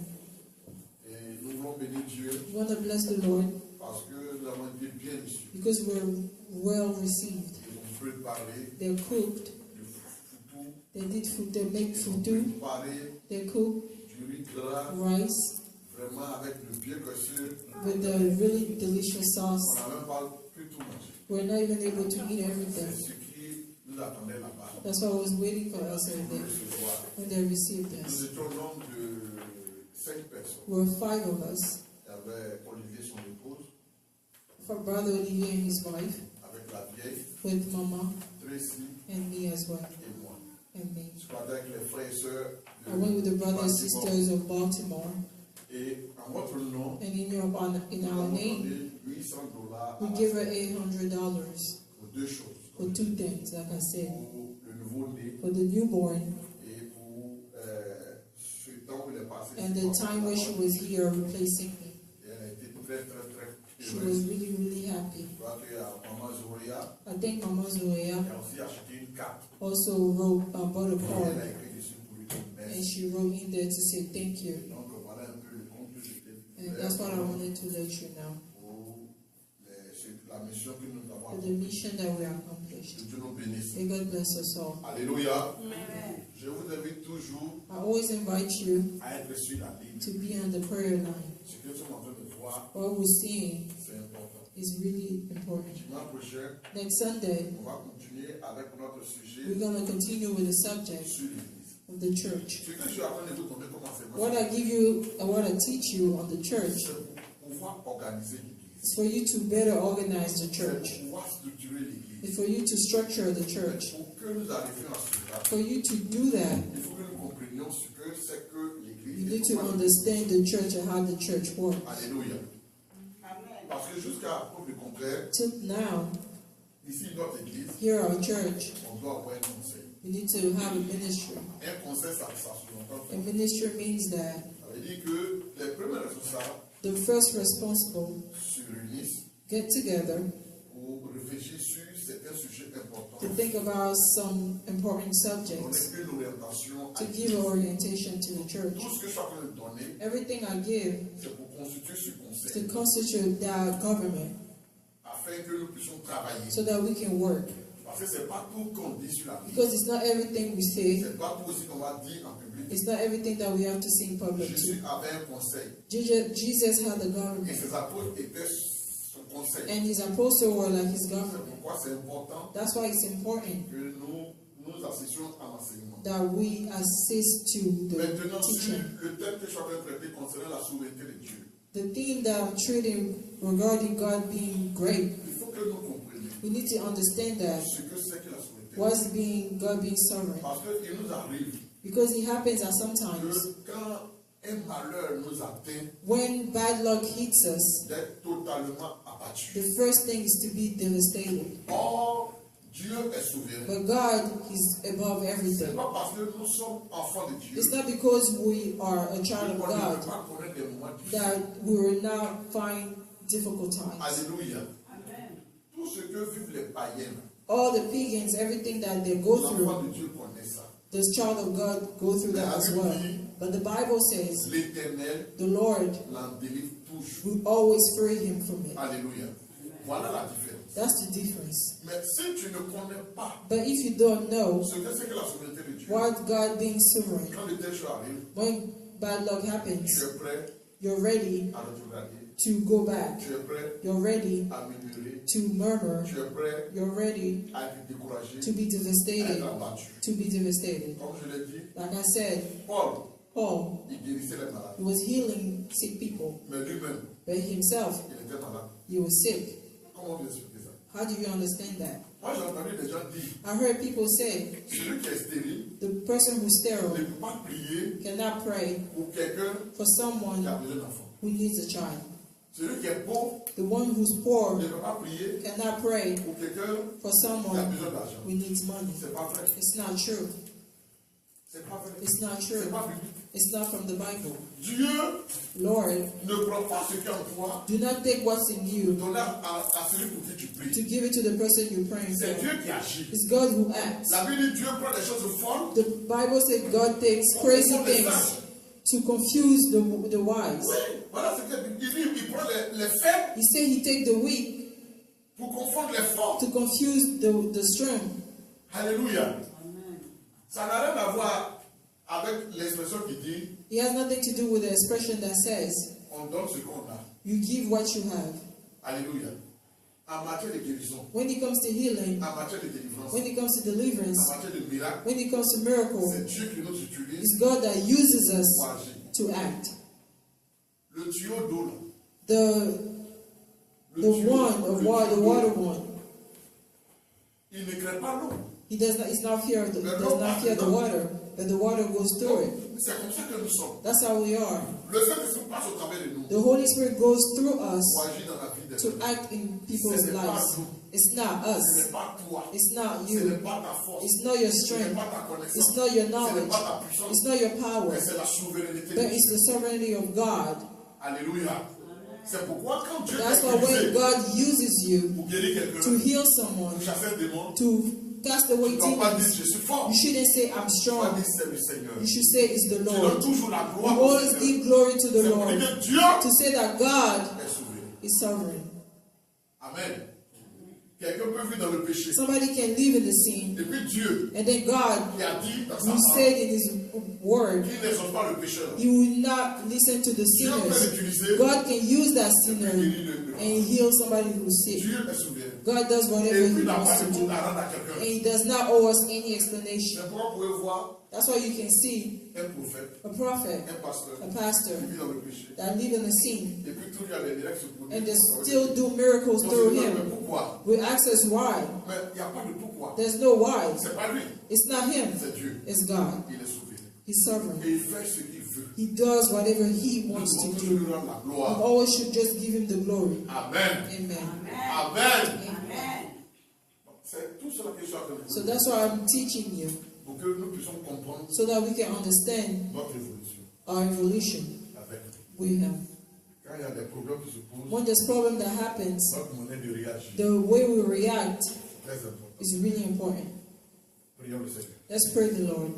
Et nous voulons bénir Dieu We want to bless the Lord parce que nous avons été bien reçus. because we're well received. Ils ont préparé They're cooked. du foufou, They did food. They make ils ont food. préparé They cook du riz gras, rice vraiment avec le bien reçu. with a really delicious On sauce. n'a même pas pu tout manger. We're not even able to eat C'est everything. ce qui nous attendait là-bas. That's why I was waiting for us over Pour there recevoir. when they received Nous us. étions au nombre de 5 personnes. There were 5 of us. Il y avait Olivier, son épouse, For Brother Olivier and his wife, avec la vieille, with Mama Tracy and me as well, et moi. and me. Je partais avec les frères et sœurs de I went with the brothers and Baltimore. sisters of Baltimore, Et en votre nom, and in nous our avons name, donné $800 we give her $800 pour 2 choses. for 2 things, like I said, Pour le nouveau-né for the newborn et pour ce temps où il est passé. and the time where she was here replacing me. Et elle a été très, très, très She was heureuse. really happy. Je crois que Maman Zoria I think Mama Zoya a aussi acheté une carte. also bought a Et elle card, a écrit dessus pour lui dire and merci. she wrote in there to say thank you. Donc voilà un peu le compte que j'étais And that's what I wanted to let you know, pour la mission que nous avons for the mission that we accomplished. Que Dieu nous bénisse. May God bless us all. Alléluia. Je vous invite toujours I always invite you à être sur la ligne. to be on the prayer line. Ce que nous sommes en train de voir, What we're seeing c'est important. is really important. Dimanche prochain, Next Sunday, on va continuer avec notre sujet we're going to continue with the subject sur l'Église. of the church. Ce que je suis en train de vous donner comme enseignement, What I give you, what I teach you on the church c'est pour pouvoir organiser l'Église. is for you to better organize the C'est church. pour pouvoir structurer l'Église. It's for you to structure the church. Pour que nous arrivions à cela, For you to do that, il faut que nous comprenions ce que c'est que l'Église. you need et to comment- understand the church and how the church works. Alléluia. Parce que jusqu'à preuve du contraire, Till now, ici notre Église, here our church, on doit avoir un conseil. we need to have a ministry. Un conseil, ça sous-entend. A ministry means that Ça veut dire que les premiers responsables the first responsible se réunissent get together pour réfléchir sur certains sujets importants. to think about some important Donner subjects, une orientation à to give an orientation to the church. tout ce que je suis en train de donner, Everything I give c'est pour constituer ce is conseil to constitute that government afin que nous puissions travailler. so that we can work. Parce que c'est pas tout qu'on dit sur la Bible. Because it's not everything we say, C'est pas tout aussi qu'on va dire en public. it's not everything that we have to say in public. Jésus avait un conseil Jesus had the et government, ses apôtres étaient son conseil. and his apostles were like his C'est government. pourquoi c'est important That's why it's important que nous assistions à l'enseignement. that we assist to the Maintenant, sur teaching. le thème que je suis en train de traiter concernant la souveraineté de Dieu, The theme that I'm treating regarding God being great, il faut que nous comprenions we need to understand that. ce que c'est que la souveraineté. What's being God being sovereign? Parce qu'il nous arrive Because it happens that sometimes que quand un malheur nous atteint, when bad luck hits us, d'être totalement abattu. the first thing is to be devastated. Or, Dieu est souverain. But God is above Ce n'est everything. pas parce que nous sommes enfants de Dieu It's not because we are a child of qu'on ne peut God pas connaître des moments difficiles. that we will not find difficult times. Alléluia. Tout Tout ce que vivent les païens, All the pagans, everything that they go l'enfant through, de Dieu connaît ça. the child of God go through that as well. But the Bible says L'Éternel the Lord l'en délivre toujours. will always free him from it. Alléluia. Voilà la différence. That's the difference. Mais si tu ne connais pas But if you don't know ce que c'est que la souveraineté de Dieu, what God being sovereign, quand de telles choses arrivent, when bad luck tu happens, es prêt you're ready à rétrograder, to go back. tu es prêt You're ready à murmurer, to murmur. tu es prêt You're ready à être découragé, to be à devastated. être abattu. To be devastated. Comme je l'ai dit, Like I said, Paul, Paul, il guérissait les malades, he was healing sick people, mais lui-même, but himself, il était malade. he was sick. Comment vous expliquez ça? How do you understand that? Moi, j'ai entendu des gens dire, I heard people say celui qui est stérile the person who's ne sterile peut pas prier cannot pray pour quelqu'un for qui someone a besoin d'enfant. who needs a child. Celui qui est pauvre The one who's poor ne peut pas prier cannot pray pour quelqu'un for qui a someone besoin d'argent. who needs money. C'est pas vrai. It's not true. C'est pas vrai. It's not C'est true. pas biblique. It's not from the Bible. Dieu Lord, ne prend pas ce qui est en toi, do not take what's in you donner à celui pour qui tu to pries. give it to the person you're praying C'est for. Dieu qui agit. It's God who acts. La Bible dit Dieu prend des choses folles. The Bible says God takes crazy things to confuse the wise. Oui, voilà ce qu'il dit. Il prend les faibles He said he takes the weak pour confondre les forts. to confuse the strong. Alléluia. Ça n'a rien à voir avec l'expression qui dit It has nothing to do with the expression that says on donne ce qu'on a. you give what you have. Alléluia. En matière de guérison, When it comes to healing, en matière de délivrance, when it comes to en deliverance, matière de miracle, when it comes to miracle, c'est Dieu qui nous utilise it's God that uses pour us agir. to act. Le tuyau d'eau, là, The le tuyau, one of water, the water one, il ne crée pas l'eau. he does not. He does not fear the water, but the water goes through it. C'est comme ça que nous sommes. That's how we are. Le Saint-Esprit passe au travers de nous The Holy Spirit goes through us pour agir dans la vie des to gens. act in people's Ce n'est pas lives. nous. It's not Ce us. n'est pas toi. It's not Ce you. n'est pas ta force. It's not your Ce n'est strength. pas ta connaissance. It's not your Ce n'est knowledge. pas ta puissance. It's not your power. Mais c'est la souveraineté But de it's Dieu. the sovereignty of God. Alléluia. C'est pourquoi quand Dieu That's t'a why when utilisé God uses you pour guérir quelqu'un, to heal someone, pour chasser un démon, to cast away tu ne dois pas dire demons, je suis fort. you shouldn't say I'm Tu dois strong. dire c'est le Seigneur. You should say it's the Tu donnes Lord. toujours la You gloire au always Seigneur. give glory to the C'est pour Lord. dire que Dieu To say that God est souverain. is sovereign. Amen. Quelqu'un peut vivre dans le péché. Somebody can live in the sin, Et puis Dieu, and then God qui a dit dans sa will parole, say in His word, qu'il n'exauce pas le pécheur. He will not listen to the Dieu peut sinners. l'utiliser God can use that et sinner puis guérir le and heal somebody who's sick. Dieu est souverain. God does whatever Et He puis il n'a wants pas to de do, compte à rendre à quelqu'un. and He does not owe us any explanation. C'est pourquoi vous pouvez voir That's why you can see un prophète, a prophet, un pasteur, a pastor qui vit dans le péché. that live in the sin, Et puis tout il y a des miracles se produisent. and they still do miracles On se through demande, mais him. pourquoi? We ask us why. Mais il n'y a pas de pourquoi. There's no why. C'est pas lui, It's not him. c'est Dieu. It's God. Il est souverain. He's sovereign. Et il fait ce qu'il veut. He does whatever He Nous wants to devons do. toujours lui rendre la We gloire. always should just give Him the glory. Amen. Amen. Amen. Amen. C'est tout cela que je suis en train de vous So dire. that's why I'm teaching you, Pour que nous puissions comprendre so that we can understand notre évolution our evolution avec with Him. quand il y a des problèmes qui se posent, When there's problem that happens, notre monnaie de réagir. the way we react C'est très important. is really important. Prions le Seigneur. Let's pray the Lord.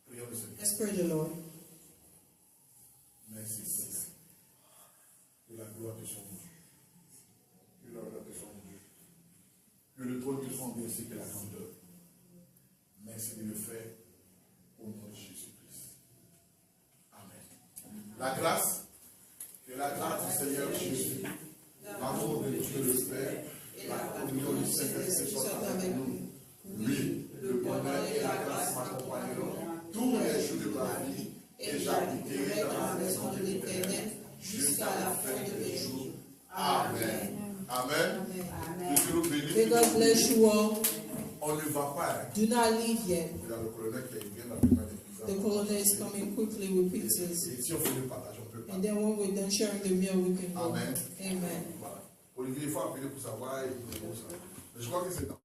Prions le Seigneur. Let's pray the Lord. Merci Seigneur. Que la gloire te soit rendue. Que l'honneur te soit rendu. Que le trône te soit rendu ainsi que la grandeur. Merci de le faire au nom de Jésus-Christ. Amen. La grâce, que la grâce du Seigneur Jésus, l'amour de Dieu le Père, la communion du Saint-Esprit soit avec nous. Oui, le bonheur et la grâce m'accompagneront tous les jours de ma vie et j'habiterai dans la maison de l'Éternel jusqu'à la fin de mes jours. Amen. Amen. Que Dieu nous bénisse. May God bless you all. On ne va pas. Do not leave yet. Il y a le colonel qui vient rapidement des The colonel is coming quickly with pizzas. Et si on fait le partage, on peut pas. And then when we're done sharing the meal, we can go. Amen. Amen. Voilà. Olivier, il faut appeler pour savoir. Et pour ça. Mais je crois que c'est